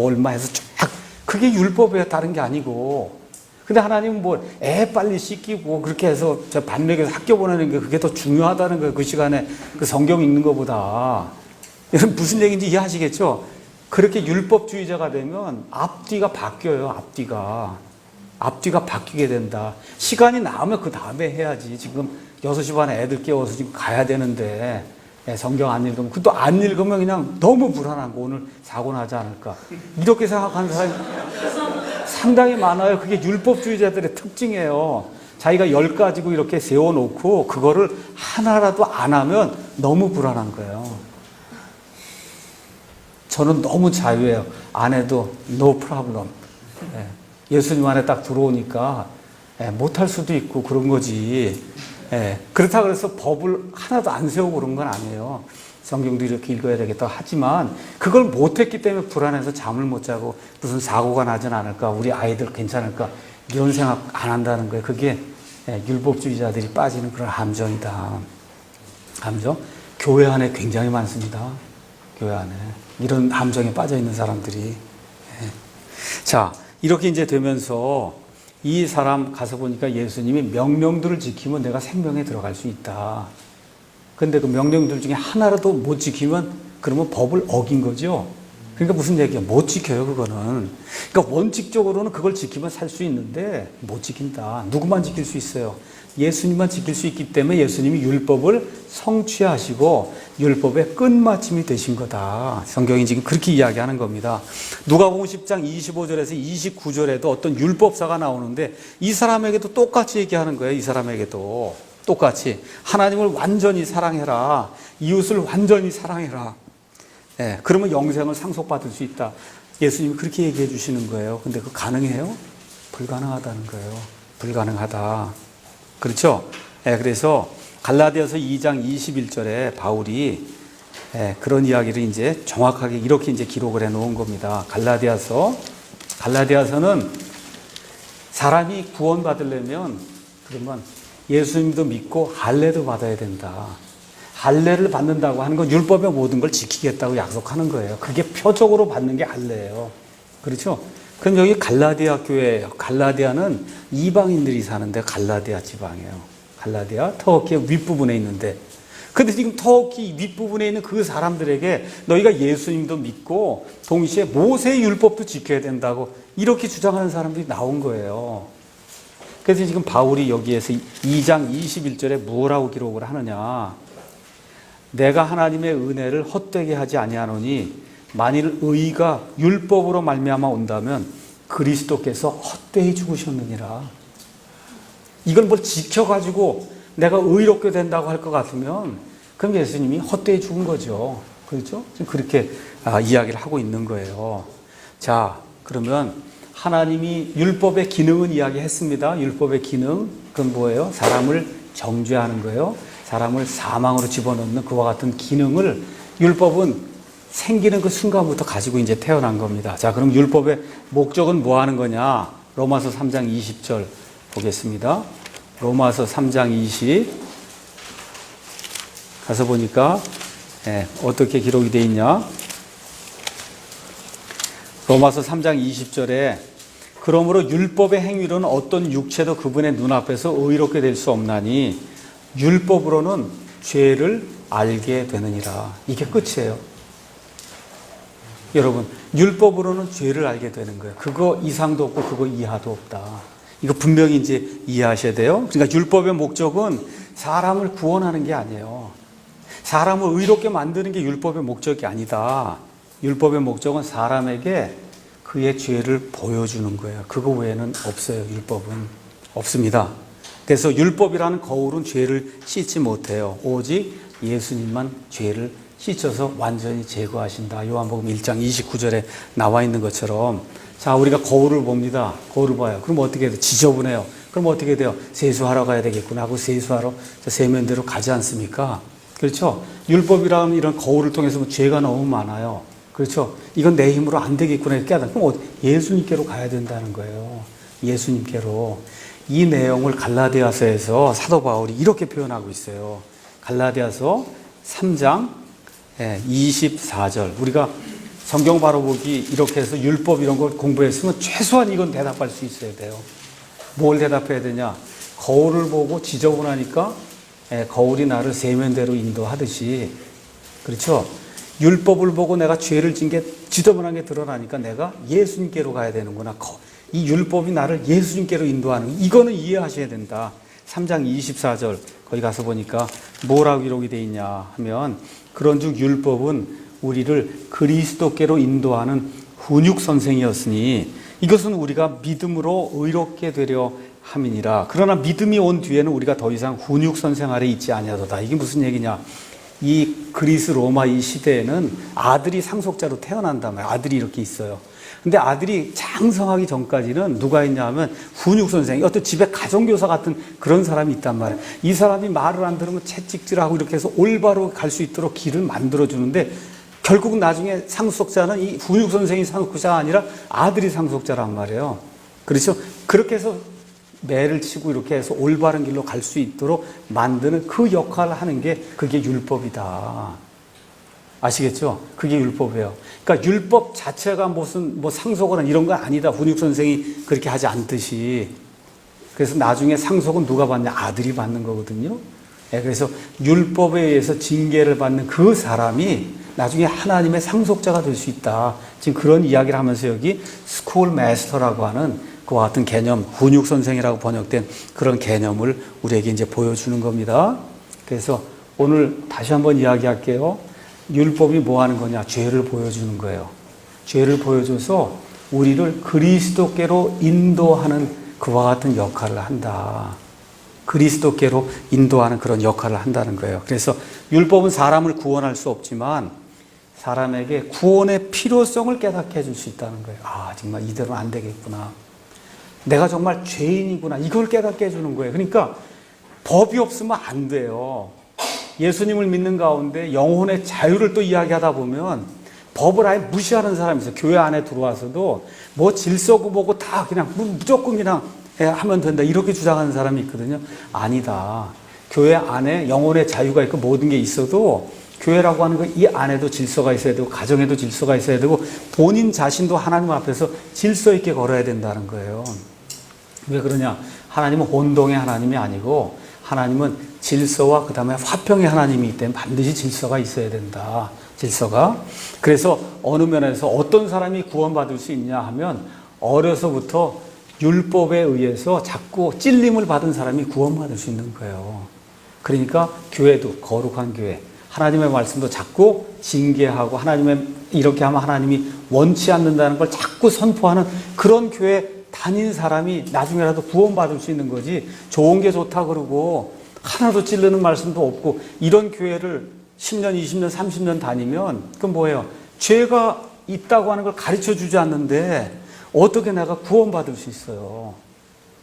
얼마 해서 쫙 그게 율법이에요. 다른 게 아니고. 근데 하나님은 뭐 애 빨리 씻기고 그렇게 해서 저 반력에서 학교 보내는 게 그게 더 중요하다는 거예요. 그 시간에 그 성경 읽는 것보다. 여러분 무슨 얘기인지 이해하시겠죠? 그렇게 율법주의자가 되면 앞뒤가 바뀌어요. 앞뒤가 바뀌게 된다. 시간이 나오면 그 다음에 해야지. 지금 6시 반에 애들 깨워서 지금 가야 되는데 성경 안 읽으면, 또 안 읽으면 그냥 너무 불안한 거, 오늘 사고 나지 않을까. 이렇게 생각하는 사람이 상당히 많아요. 그게 율법주의자들의 특징이에요. 자기가 10가지고 이렇게 세워놓고 그거를 하나라도 안 하면 너무 불안한 거예요. 저는 너무 자유해요. 안 해도 no problem. 예수님 안에 딱 들어오니까 못할 수도 있고 그런 거지. 예, 그렇다고 해서 법을 하나도 안 세우고 그런 건 아니에요. 성경도 이렇게 읽어야 되겠다 하지만 그걸 못했기 때문에 불안해서 잠을 못 자고 무슨 사고가 나진 않을까, 우리 아이들 괜찮을까 이런 생각 안 한다는 거예요. 그게 율법주의자들이 빠지는 그런 함정이다. 함정? 교회 안에 굉장히 많습니다. 교회 안에 이런 함정에 빠져 있는 사람들이. 자, 이렇게 이제 되면서 이 사람 가서 보니까 예수님이 명령들을 지키면 내가 생명에 들어갈 수 있다. 근데 그 명령들 중에 하나라도 못 지키면 그러면 법을 어긴 거죠. 그러니까 무슨 얘기야? 못 지켜요, 그거는. 그러니까 원칙적으로는 그걸 지키면 살 수 있는데 못 지킨다. 누구만 지킬 수 있어요? 예수님만 지킬 수 있기 때문에 예수님이 율법을 성취하시고 율법의 끝마침이 되신 거다. 성경이 지금 그렇게 이야기하는 겁니다. 누가복음 10장 25절에서 29절에도 어떤 율법사가 나오는데 이 사람에게도 똑같이 얘기하는 거예요. 이 사람에게도 똑같이 하나님을 완전히 사랑해라. 이웃을 완전히 사랑해라. 예, 그러면 영생을 상속받을 수 있다. 예수님이 그렇게 얘기해 주시는 거예요. 근데 그거 가능해요? 불가능하다는 거예요. 불가능하다. 그렇죠? 예, 그래서 갈라디아서 2장 21절에 바울이 그런 이야기를 이제 정확하게 이렇게 이제 기록을 해 놓은 겁니다. 갈라디아서는 사람이 구원받으려면 그러면 예수님도 믿고 할례도 받아야 된다. 할례를 받는다고 하는 건 율법의 모든 걸 지키겠다고 약속하는 거예요. 그게 표적으로 받는 게 할례예요. 그렇죠? 그럼 여기 갈라디아 교회예요. 갈라디아는 이방인들이 사는데 갈라디아 지방이에요. 갈라디아 터키 윗부분에 있는데, 근데 지금 터키 윗부분에 있는 그 사람들에게 너희가 예수님도 믿고 동시에 모세의 율법도 지켜야 된다고 이렇게 주장하는 사람들이 나온 거예요. 그래서 지금 바울이 여기에서 2장 21절에 뭐라고 기록을 하느냐? 내가 하나님의 은혜를 헛되게 하지 아니하노니 만일 의가 율법으로 말미암아 온다면 그리스도께서 헛되이 죽으셨느니라. 이걸 뭘 지켜가지고 내가 의롭게 된다고 할 것 같으면 그럼 예수님이 헛되이 죽은 거죠. 그렇죠? 지금 그렇게 이야기를 하고 있는 거예요. 자, 그러면 하나님이 율법의 기능은 이야기했습니다. 율법의 기능, 그건 뭐예요? 사람을 정죄하는 거예요. 사람을 사망으로 집어넣는 그와 같은 기능을 율법은 생기는 그 순간부터 가지고 이제 태어난 겁니다. 자, 그럼 율법의 목적은 뭐 하는 거냐? 로마서 3장 20절 보겠습니다. 로마서 3장 20 가서 보니까 어떻게 기록이 되어 있냐? 로마서 3장 20절에 그러므로 율법의 행위로는 어떤 육체도 그분의 눈앞에서 의롭게 될 수 없나니 율법으로는 죄를 알게 되느니라. 이게 끝이에요. 여러분, 율법으로는 죄를 알게 되는 거예요. 그거 이상도 없고 그거 이하도 없다. 이거 분명히 이제 이해하셔야 돼요. 그러니까 율법의 목적은 사람을 구원하는 게 아니에요. 사람을 의롭게 만드는 게 율법의 목적이 아니다. 율법의 목적은 사람에게 그의 죄를 보여주는 거예요. 그거 외에는 없어요. 율법은 없습니다. 그래서 율법이라는 거울은 죄를 씻지 못해요. 오직 예수님만 죄를 씻어서 완전히 제거하신다. 요한복음 1장 29절에 나와 있는 것처럼, 자, 우리가 거울을 봅니다. 거울을 봐요. 그럼 어떻게 돼요? 지저분해요. 그럼 어떻게 돼요? 세수하러 가야 되겠구나 하고 세수하러 세면대로 가지 않습니까? 그렇죠? 율법이라는 이런 거울을 통해서 죄가 너무 많아요. 그렇죠? 이건 내 힘으로 안 되겠구나 이렇게 하다. 그럼 예수님께로 가야 된다는 거예요. 예수님께로. 이 내용을 갈라디아서에서 사도 바울이 이렇게 표현하고 있어요. 갈라디아서 3장 24절. 우리가 성경 바로 보기 이렇게 해서 율법 이런 걸 공부했으면 최소한 이건 대답할 수 있어야 돼요. 뭘 대답해야 되냐? 거울을 보고 지저분하니까 거울이 나를 세면대로 인도하듯이, 그렇죠? 율법을 보고 내가 죄를 진 게 지저분한 게 드러나니까 내가 예수님께로 가야 되는구나. 이 율법이 나를 예수님께로 인도하는, 이거는 이해하셔야 된다. 3장 24절 거기 가서 보니까 뭐라고 기록이 되어 있냐 하면, 그런즉 율법은 우리를 그리스도께로 인도하는 훈육 선생이었으니 이것은 우리가 믿음으로 의롭게 되려 함이니라. 그러나 믿음이 온 뒤에는 우리가 더 이상 훈육 선생 아래 있지 아니하도다. 이게 무슨 얘기냐? 이 그리스 로마 이 시대에는 아들이 상속자로 태어난단 말이에요. 아들이 이렇게 있어요. 근데 아들이 장성하기 전까지는 누가 있냐 하면 훈육 선생이 어떤 집에 가정교사 같은 그런 사람이 있단 말이에요. 이 사람이 말을 안 들으면 채찍질하고 이렇게 해서 올바로 갈 수 있도록 길을 만들어 주는데 결국 나중에 상속자는 이 훈육 선생이 상속자가 아니라 아들이 상속자란 말이에요. 그렇죠? 그렇게 해서 매를 치고 이렇게 해서 올바른 길로 갈 수 있도록 만드는 그 역할을 하는 게 그게 율법이다. 아시겠죠? 그게 율법이에요. 그러니까 율법 자체가 무슨 상속은 이런 건 아니다. 훈육 선생이 그렇게 하지 않듯이. 그래서 나중에 상속은 누가 받냐? 아들이 받는 거거든요. 그래서 율법에 의해서 징계를 받는 그 사람이 나중에 하나님의 상속자가 될 수 있다. 지금 그런 이야기를 하면서 여기 스쿨 마스터라고 하는 그와 같은 개념, 훈육 선생이라고 번역된 그런 개념을 우리에게 이제 보여주는 겁니다. 그래서 오늘 다시 한번 이야기할게요. 율법이 뭐 하는 거냐? 죄를 보여주는 거예요. 죄를 보여줘서 우리를 그리스도께로 인도하는 그와 같은 역할을 한다. 그리스도께로 인도하는 그런 역할을 한다는 거예요. 그래서 율법은 사람을 구원할 수 없지만 사람에게 구원의 필요성을 깨닫게 해줄 수 있다는 거예요. 아, 정말 이대로는 안 되겠구나. 내가 정말 죄인이구나. 이걸 깨닫게 해주는 거예요. 그러니까 법이 없으면 안 돼요. 예수님을 믿는 가운데 영혼의 자유를 또 이야기하다 보면 법을 아예 무시하는 사람이 있어요. 교회 안에 들어와서도 뭐 질서고 뭐고 다 그냥 무조건 그냥 하면 된다. 이렇게 주장하는 사람이 있거든요. 아니다. 교회 안에 영혼의 자유가 있고 모든 게 있어도 교회라고 하는 건 이 안에도 질서가 있어야 되고 가정에도 질서가 있어야 되고 본인 자신도 하나님 앞에서 질서 있게 걸어야 된다는 거예요. 왜 그러냐? 하나님은 혼동의 하나님이 아니고 하나님은 질서와 그 다음에 화평의 하나님이기 때문에 반드시 질서가 있어야 된다. 질서가. 그래서 어느 면에서 어떤 사람이 구원받을 수 있냐 하면 어려서부터 율법에 의해서 자꾸 찔림을 받은 사람이 구원받을 수 있는 거예요. 그러니까 교회도 거룩한 교회. 하나님의 말씀도 자꾸 징계하고 하나님의 이렇게 하면 하나님이 원치 않는다는 걸 자꾸 선포하는 그런 교회 다닌 사람이 나중에라도 구원받을 수 있는 거지. 좋은 게 좋다 그러고 하나도 찔르는 말씀도 없고 이런 교회를 10년, 20년, 30년 다니면 그건 뭐예요? 죄가 있다고 하는 걸 가르쳐 주지 않는데 어떻게 내가 구원받을 수 있어요?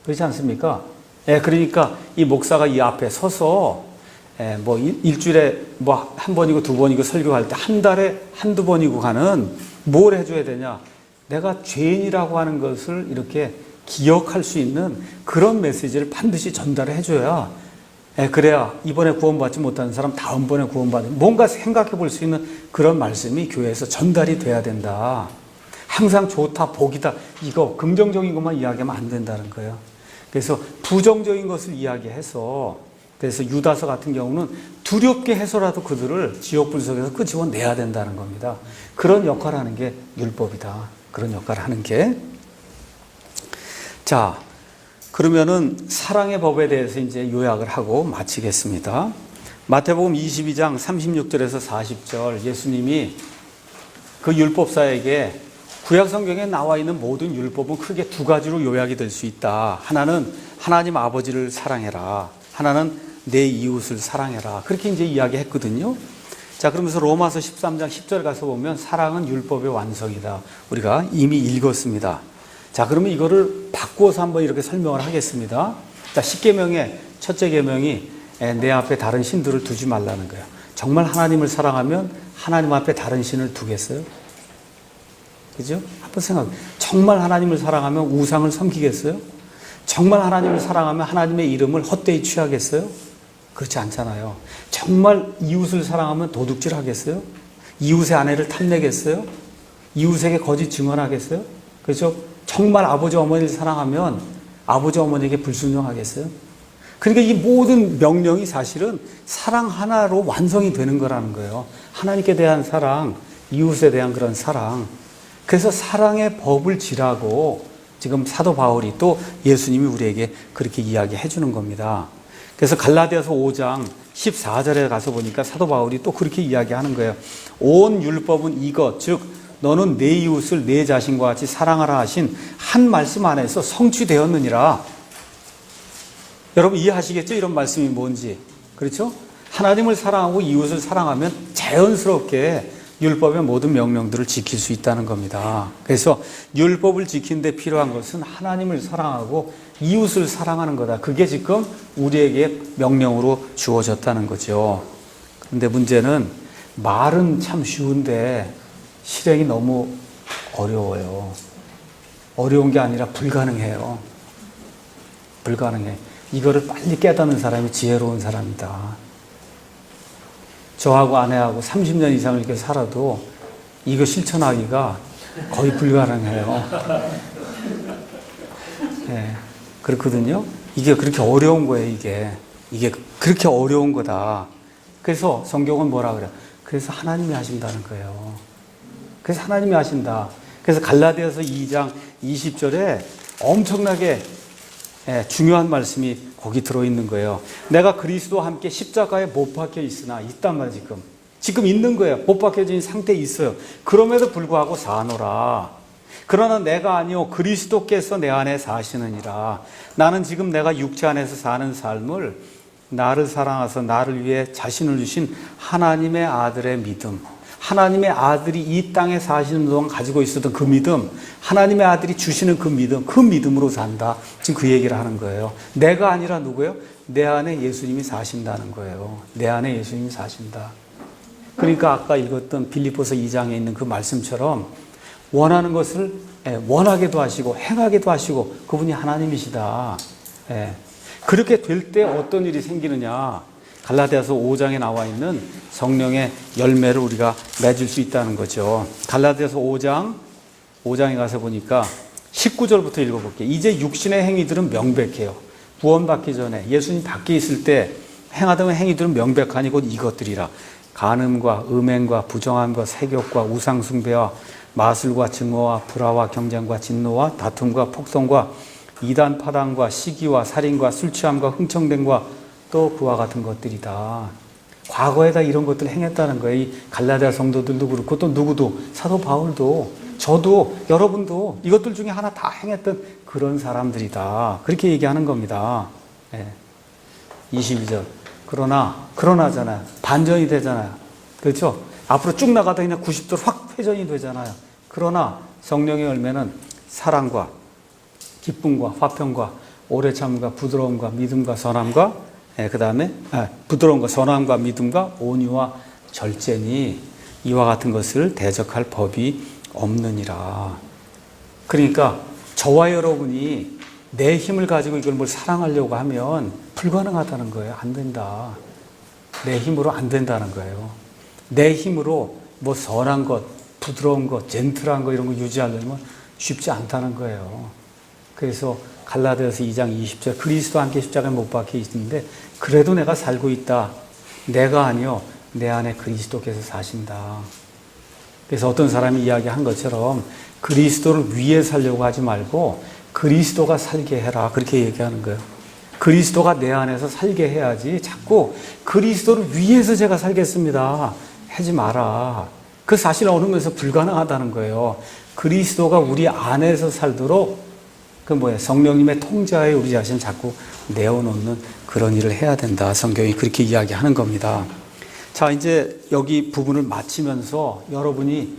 그렇지 않습니까? 그러니까 이 목사가 이 앞에 서서 뭐 일주일에 뭐 한 번이고 두 번이고 설교할 때 한 달에 한두 번이고 가는 뭘 해줘야 되냐? 내가 죄인이라고 하는 것을 이렇게 기억할 수 있는 그런 메시지를 반드시 전달을 해줘야 그래야 이번에 구원받지 못하는 사람 다음번에 구원받는 뭔가 생각해 볼 수 있는 그런 말씀이 교회에서 전달이 돼야 된다. 항상 좋다, 복이다 이거 긍정적인 것만 이야기하면 안 된다는 거예요. 그래서 부정적인 것을 이야기해서 그래서 유다서 같은 경우는 두렵게 해서라도 그들을 지옥 불속에서 끄집어내야 된다는 겁니다. 그런 역할을 하는 게 율법이다. 그런 역할을 하는 게. 자, 그러면은 사랑의 법에 대해서 이제 요약을 하고 마치겠습니다. 마태복음 22장 36절에서 40절 예수님이 그 율법사에게 구약 성경에 나와 있는 모든 율법은 크게 두 가지로 요약이 될 수 있다. 하나는 하나님 아버지를 사랑해라. 하나는 내 이웃을 사랑해라. 그렇게 이제 이야기했거든요. 자, 그러면서 로마서 13장 10절 가서 보면 사랑은 율법의 완성이다. 우리가 이미 읽었습니다. 자, 그러면 이거를 바꾸어서 한번 이렇게 설명을 하겠습니다. 자, 10계명의 첫째 계명이 내 앞에 다른 신들을 두지 말라는 거예요. 정말 하나님을 사랑하면 하나님 앞에 다른 신을 두겠어요? 그죠? 한번 생각해. 정말 하나님을 사랑하면 우상을 섬기겠어요? 정말 하나님을 사랑하면 하나님의 이름을 헛되이 취하겠어요? 그렇지 않잖아요. 정말 이웃을 사랑하면 도둑질 하겠어요? 이웃의 아내를 탐내겠어요? 이웃에게 거짓 증언하겠어요? 그렇죠? 정말 아버지 어머니를 사랑하면 아버지 어머니에게 불순종하겠어요? 그러니까 이 모든 명령이 사실은 사랑 하나로 완성이 되는 거라는 거예요. 하나님께 대한 사랑, 이웃에 대한 그런 사랑. 그래서 사랑의 법을 지라고 지금 사도 바울이 또 예수님이 우리에게 그렇게 이야기해 주는 겁니다. 그래서 갈라디아서 5장 14절에 가서 보니까 사도 바울이 또 그렇게 이야기하는 거예요. 온 율법은 이것, 즉 너는 내 이웃을 내 자신과 같이 사랑하라 하신 한 말씀 안에서 성취되었느니라. 여러분 이해하시겠죠? 이런 말씀이 뭔지. 그렇죠? 하나님을 사랑하고 이웃을 사랑하면 자연스럽게 율법의 모든 명령들을 지킬 수 있다는 겁니다. 그래서 율법을 지키는 데 필요한 것은 하나님을 사랑하고 이웃을 사랑하는 거다. 그게 지금 우리에게 명령으로 주어졌다는 거죠. 그런데 문제는 말은 참 쉬운데 실행이 너무 어려워요. 어려운 게 아니라 불가능해요. 불가능해. 이거를 빨리 깨닫는 사람이 지혜로운 사람이다. 저하고 아내하고 30년 이상을 이렇게 살아도 이거 실천하기가 거의 불가능해요. 네, 그렇거든요. 이게 그렇게 어려운 거예요, 이게 그렇게 어려운 거다. 그래서 성경은 뭐라 그래요? 그래서 하나님이 하신다는 거예요. 그래서 하나님이 하신다. 그래서 갈라디아서 2장 20절에 엄청나게 중요한 말씀이 거기 들어있는 거예요. 내가 그리스도와 함께 십자가에 못 박혀 있으나 있단 말이에요. 지금 있는 거예요. 못 박혀진 상태에 있어요. 그럼에도 불구하고 사노라. 그러나 내가 아니요 그리스도께서 내 안에 사시느니라. 나는 지금 내가 육체 안에서 사는 삶을 나를 사랑하사 나를 위해 자신을 주신 하나님의 아들의 믿음, 하나님의 아들이 이 땅에 사시는 동안 가지고 있었던 그 믿음, 하나님의 아들이 주시는 그 믿음으로 산다. 지금 그 얘기를 하는 거예요. 내가 아니라 누구예요? 내 안에 예수님이 사신다는 거예요. 내 안에 예수님이 사신다. 그러니까 아까 읽었던 빌립보서 2장에 있는 그 말씀처럼 원하는 것을 원하게도 하시고 행하게도 하시고 그분이 하나님이시다. 그렇게 될 때 어떤 일이 생기느냐? 갈라디아서 5장에 나와 있는 성령의 열매를 우리가 맺을 수 있다는 거죠. 갈라디아서 5장에 가서 보니까 19절부터 읽어볼게요. 이제 육신의 행위들은 명백해요. 구원받기 전에 예수님 밖에 있을 때 행하던 행위들은 명백하니 곧 이것들이라. 간음과 음행과 부정함과 세욕과 우상숭배와 마술과 증오와 불화와 경쟁과 진노와 다툼과 폭성과 이단 파당과 시기와 살인과 술취함과 흥청됨과 또 그와 같은 것들이다. 과거에다 이런 것들을 행했다는 거예요. 이 갈라디아 성도들도 그렇고 또 누구도 사도 바울도 저도 여러분도 이것들 중에 하나 다 행했던 그런 사람들이다. 그렇게 얘기하는 겁니다. 22절. 그러나잖아요. 반전이 되잖아요. 그렇죠? 앞으로 쭉 나가다 그냥 90도로 확 회전이 되잖아요. 그러나 성령의 열매는 사랑과 기쁨과 화평과 오래 참음과 부드러움과 믿음과 선함과 그 다음에 부드러움과 선함과 믿음과 온유와 절제니 이와 같은 것을 대적할 법이 없느니라. 그러니까 저와 여러분이 내 힘을 가지고 이걸 뭘 사랑하려고 하면 불가능하다는 거예요. 안 된다. 내 힘으로 안 된다는 거예요. 내 힘으로 뭐 선한 것, 부드러운 것, 젠틀한 것 이런 거 유지하려면 쉽지 않다는 거예요. 그래서 갈라디아서 2장 20절 그리스도와 함께 십자가에 못 박혀 있는데 그래도 내가 살고 있다. 내가 아니요 내 안에 그리스도께서 사신다. 그래서 어떤 사람이 이야기한 것처럼 그리스도를 위해 살려고 하지 말고 그리스도가 살게 해라. 그렇게 얘기하는 거예요. 그리스도가 내 안에서 살게 해야지 자꾸 그리스도를 위해서 제가 살겠습니다. 하지 마라. 그 사실을 얻으면서 불가능하다는 거예요. 그리스도가 우리 안에서 살도록 성령님의 통제하에 우리 자신을 자꾸 내어놓는 그런 일을 해야 된다. 성경이 그렇게 이야기하는 겁니다. 자, 이제 여기 부분을 마치면서 여러분이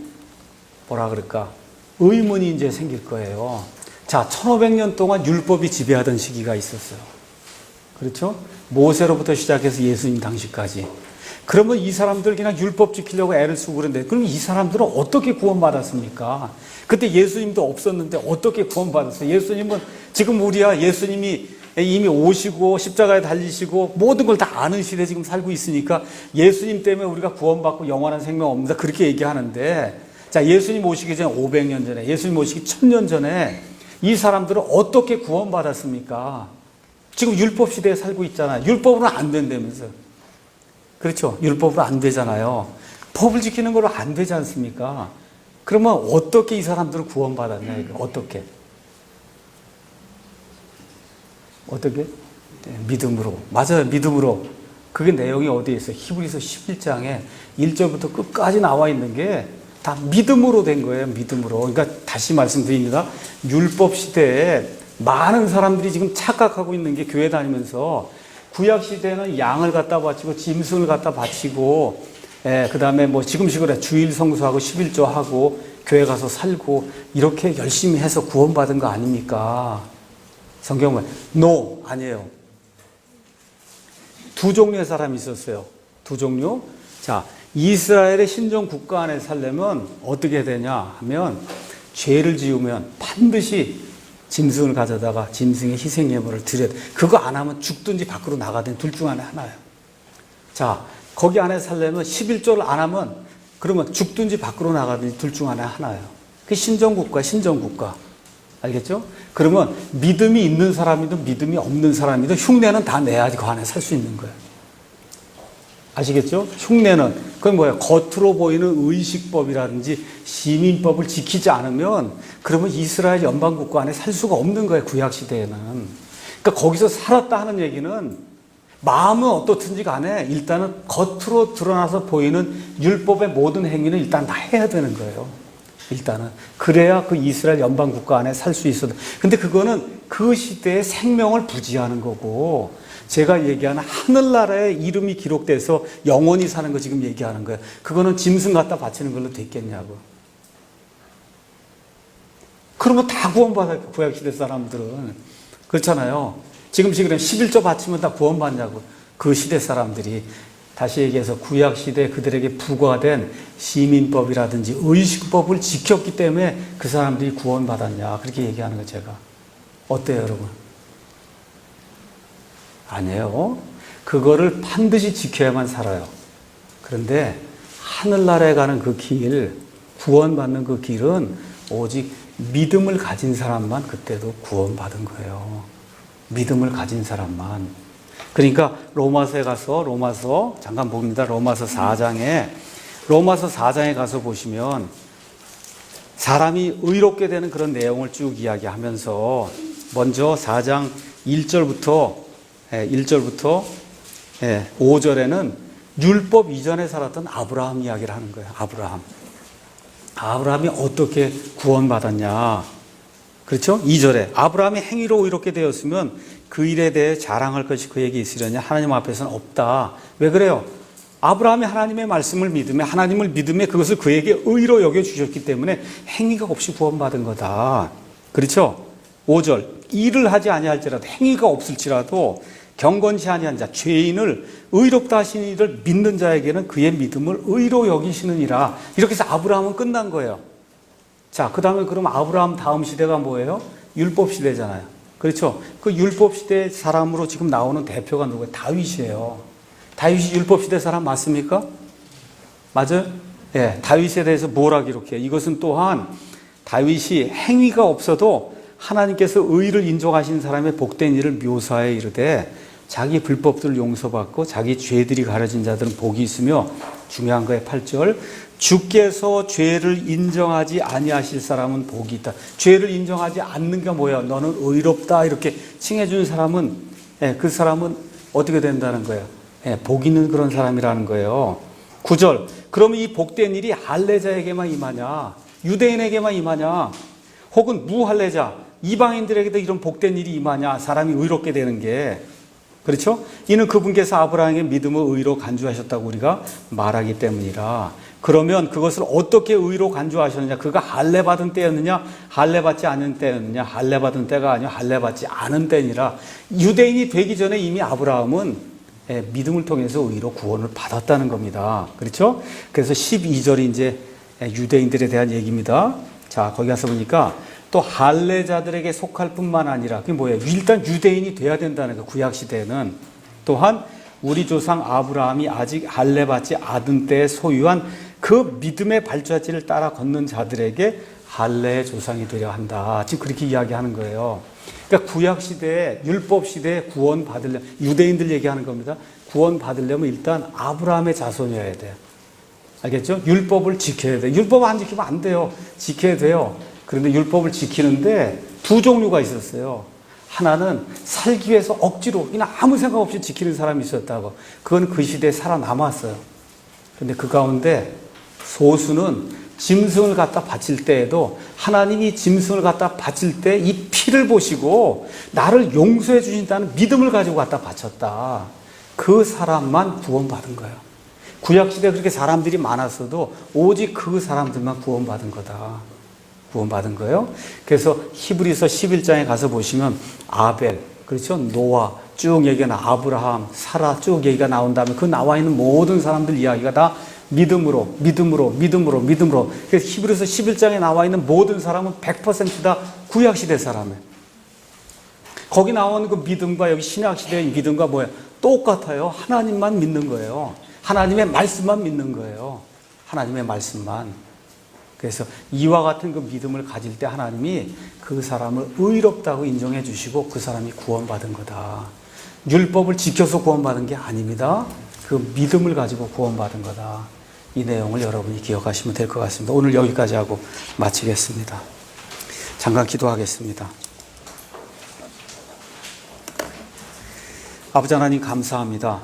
의문이 이제 생길 거예요. 자, 1500년 동안 율법이 지배하던 시기가 있었어요. 그렇죠? 모세로부터 시작해서 예수님 당시까지. 그러면 이 사람들 그냥 율법 지키려고 애를 쓰고 그런데 그럼 이 사람들은 어떻게 구원받았습니까? 그때 예수님도 없었는데 어떻게 구원받았어요? 예수님은 지금 예수님이 이미 오시고 십자가에 달리시고 모든 걸 다 아는 시대에 지금 살고 있으니까 예수님 때문에 우리가 구원받고 영원한 생명 없는다 그렇게 얘기하는데 자, 예수님 오시기 전에 500년 전에 예수님 오시기 1000년 전에 이 사람들은 어떻게 구원받았습니까? 지금 율법 시대에 살고 있잖아요. 율법으로는 안 된다면서요. 그렇죠? 율법으로 안 되잖아요. 법을 지키는 걸로 안 되지 않습니까? 그러면 어떻게 이 사람들은 구원받았냐, 이거. 어떻게? 믿음으로. 맞아요, 믿음으로. 그게 내용이 어디에 있어요? 히브리서 11장에 1절부터 끝까지 나와 있는 게 다 믿음으로 된 거예요, 믿음으로. 그러니까 다시 말씀드립니다. 율법 시대에 많은 사람들이 지금 착각하고 있는 게 교회 다니면서 구약 시대는 양을 갖다 바치고 짐승을 갖다 바치고, 그 다음에 뭐 지금식으로 주일 성수하고 11조 하고 교회 가서 살고 이렇게 열심히 해서 구원받은 거 아닙니까? 성경은 no, 아니에요. 두 종류의 사람이 있었어요. 두 종류. 자, 이스라엘의 신정 국가 안에 살려면 어떻게 되냐 하면 죄를 지으면 반드시 짐승을 가져다가 짐승의 희생예물을 드려야 돼. 그거 안 하면 죽든지 밖으로 나가든 둘 중 안에 하나예요. 자, 거기 안에 살려면 11조를 안 하면 그러면 죽든지 밖으로 나가든지 둘 중 안에 하나예요. 그게 신정국가, 신정국가. 알겠죠? 그러면 믿음이 있는 사람이든 믿음이 없는 사람이든 흉내는 다 내야지 그 안에 살 수 있는 거예요. 아시겠죠? 흉내는 그건 뭐예요? 겉으로 보이는 의식법이라든지 시민법을 지키지 않으면 그러면 이스라엘 연방국가 안에 살 수가 없는 거예요. 구약시대에는. 그러니까 거기서 살았다 하는 얘기는 마음은 어떻든지 간에 일단은 겉으로 드러나서 보이는 율법의 모든 행위는 일단 다 해야 되는 거예요. 일단은. 그래야 그 이스라엘 연방국가 안에 살 수 있어도. 근데 그거는 그 시대의 생명을 부지하는 거고, 제가 얘기하는 하늘나라의 이름이 기록돼서 영원히 사는 거 지금 얘기하는 거예요. 그거는 짐승 갖다 바치는 걸로 됐겠냐고. 그러면 다 구원받아요. 구약시대 사람들은. 그렇잖아요. 지금식으로 11조 바치면 다 구원받냐고. 그 시대 사람들이. 다시 얘기해서 구약시대 그들에게 부과된 시민법이라든지 의식법을 지켰기 때문에 그 사람들이 구원받았냐. 그렇게 얘기하는 거예요, 제가. 어때요, 여러분? 아니에요. 그거를 반드시 지켜야만 살아요. 그런데 하늘나라에 가는 그 길, 구원받는 그 길은 오직 믿음을 가진 사람만 그때도 구원받은 거예요. 믿음을 가진 사람만. 그러니까 로마서에 가서 로마서 잠깐 봅니다. 로마서 4장에 가서 보시면 사람이 의롭게 되는 그런 내용을 쭉 이야기하면서 먼저 4장 1절부터 5절에는 율법 이전에 살았던 아브라함 이야기를 하는 거예요. 아브라함이 어떻게 구원받았냐. 그렇죠? 2절에 아브라함이 행위로 의롭게 되었으면 그 일에 대해 자랑할 것이 그에게 있으려냐. 하나님 앞에서는 없다. 왜 그래요? 아브라함이 하나님의 말씀을 믿으며 하나님을 믿으며 그것을 그에게 의로 여겨주셨기 때문에 행위가 없이 구원받은 거다. 그렇죠? 5절 일을 하지 아니할지라도 행위가 없을지라도 경건치 아니한 자 죄인을 의롭다 하시는 이를 믿는 자에게는 그의 믿음을 의로 여기시느니라. 이렇게 해서 아브라함은 끝난 거예요. 자, 그 다음에 그럼 아브라함 다음 시대가 뭐예요? 율법 시대잖아요. 그렇죠? 그 율법 시대 사람으로 지금 나오는 대표가 누구예요? 다윗이에요. 다윗이 율법 시대 사람 맞습니까? 맞아요? 예, 다윗에 대해서 뭐라 기록해요? 이것은 또한 다윗이 행위가 없어도 하나님께서 의를 인정하신 사람의 복된 일을 묘사해 이르되 자기 불법들을 용서받고 자기 죄들이 가려진 자들은 복이 있으며 중요한 거예요. 8절 주께서 죄를 인정하지 아니하실 사람은 복이 있다. 죄를 인정하지 않는 게 뭐야? 너는 의롭다 이렇게 칭해준 사람은 그 사람은 어떻게 된다는 거예요? 복 있는 그런 사람이라는 거예요. 9절 그러면 이 복된 일이 할례자에게만 임하냐? 유대인에게만 임하냐? 혹은 무할례자 이방인들에게도 이런 복된 일이 임하냐? 사람이 의롭게 되는 게. 그렇죠? 이는 그분께서 아브라함의 믿음을 의로 간주하셨다고 우리가 말하기 때문이라. 그러면 그것을 어떻게 의로 간주하셨느냐? 그가 할례 받은 때였느냐? 할례 받지 않은 때였느냐? 할례 받은 때가 아니라 할례 받지 않은 때니라. 유대인이 되기 전에 이미 아브라함은 믿음을 통해서 의로 구원을 받았다는 겁니다. 그렇죠? 그래서 12절이 이제 유대인들에 대한 얘기입니다. 자, 거기 가서 보니까 또 할례자들에게 속할 뿐만 아니라 그게 뭐예요? 일단 유대인이 돼야 된다는 거. 구약 시대에는 또한 우리 조상 아브라함이 아직 할례 받지 않은 때에 소유한 그 믿음의 발자취를 따라 걷는 자들에게 할례의 조상이 되려 한다. 지금 그렇게 이야기하는 거예요. 그러니까 구약 시대에 율법 시대에 구원 받으려면 유대인들 얘기하는 겁니다. 구원 받으려면 일단 아브라함의 자손이어야 돼요. 알겠죠? 율법을 지켜야 돼요. 율법 안 지키면 안 돼요. 지켜야 돼요. 그런데 율법을 지키는데 두 종류가 있었어요. 하나는 살기 위해서 억지로 그냥 아무 생각 없이 지키는 사람이 있었다고. 그건 그 시대에 살아남았어요. 그런데 그 가운데 소수는 짐승을 갖다 바칠 때에도 하나님이 짐승을 갖다 바칠 때 이 피를 보시고 나를 용서해 주신다는 믿음을 가지고 갖다 바쳤다. 그 사람만 구원받은 거예요. 구약시대에 그렇게 사람들이 많았어도 오직 그 사람들만 구원받은 거다. 구원받은 거예요. 그래서 히브리서 11장에 가서 보시면 아벨, 그렇죠? 노아 쭉 얘기가 나, 아브라함, 사라 쭉 얘기가 나온 다음에 그 나와 있는 모든 사람들 이야기가 다 믿음으로. 그래서 히브리서 11장에 나와 있는 모든 사람은 100% 다 구약시대 사람이에요. 거기 나오는 그 믿음과 여기 신약시대의 믿음과 뭐예요? 똑같아요. 하나님만 믿는 거예요. 하나님의 말씀만 믿는 거예요. 하나님의 말씀만. 그래서 이와 같은 그 믿음을 가질 때 하나님이 그 사람을 의롭다고 인정해 주시고 그 사람이 구원받은 거다. 율법을 지켜서 구원받은 게 아닙니다. 그 믿음을 가지고 구원받은 거다. 이 내용을 여러분이 기억하시면 될 것 같습니다. 오늘 여기까지 하고 마치겠습니다. 잠깐 기도하겠습니다. 아버지 하나님 감사합니다.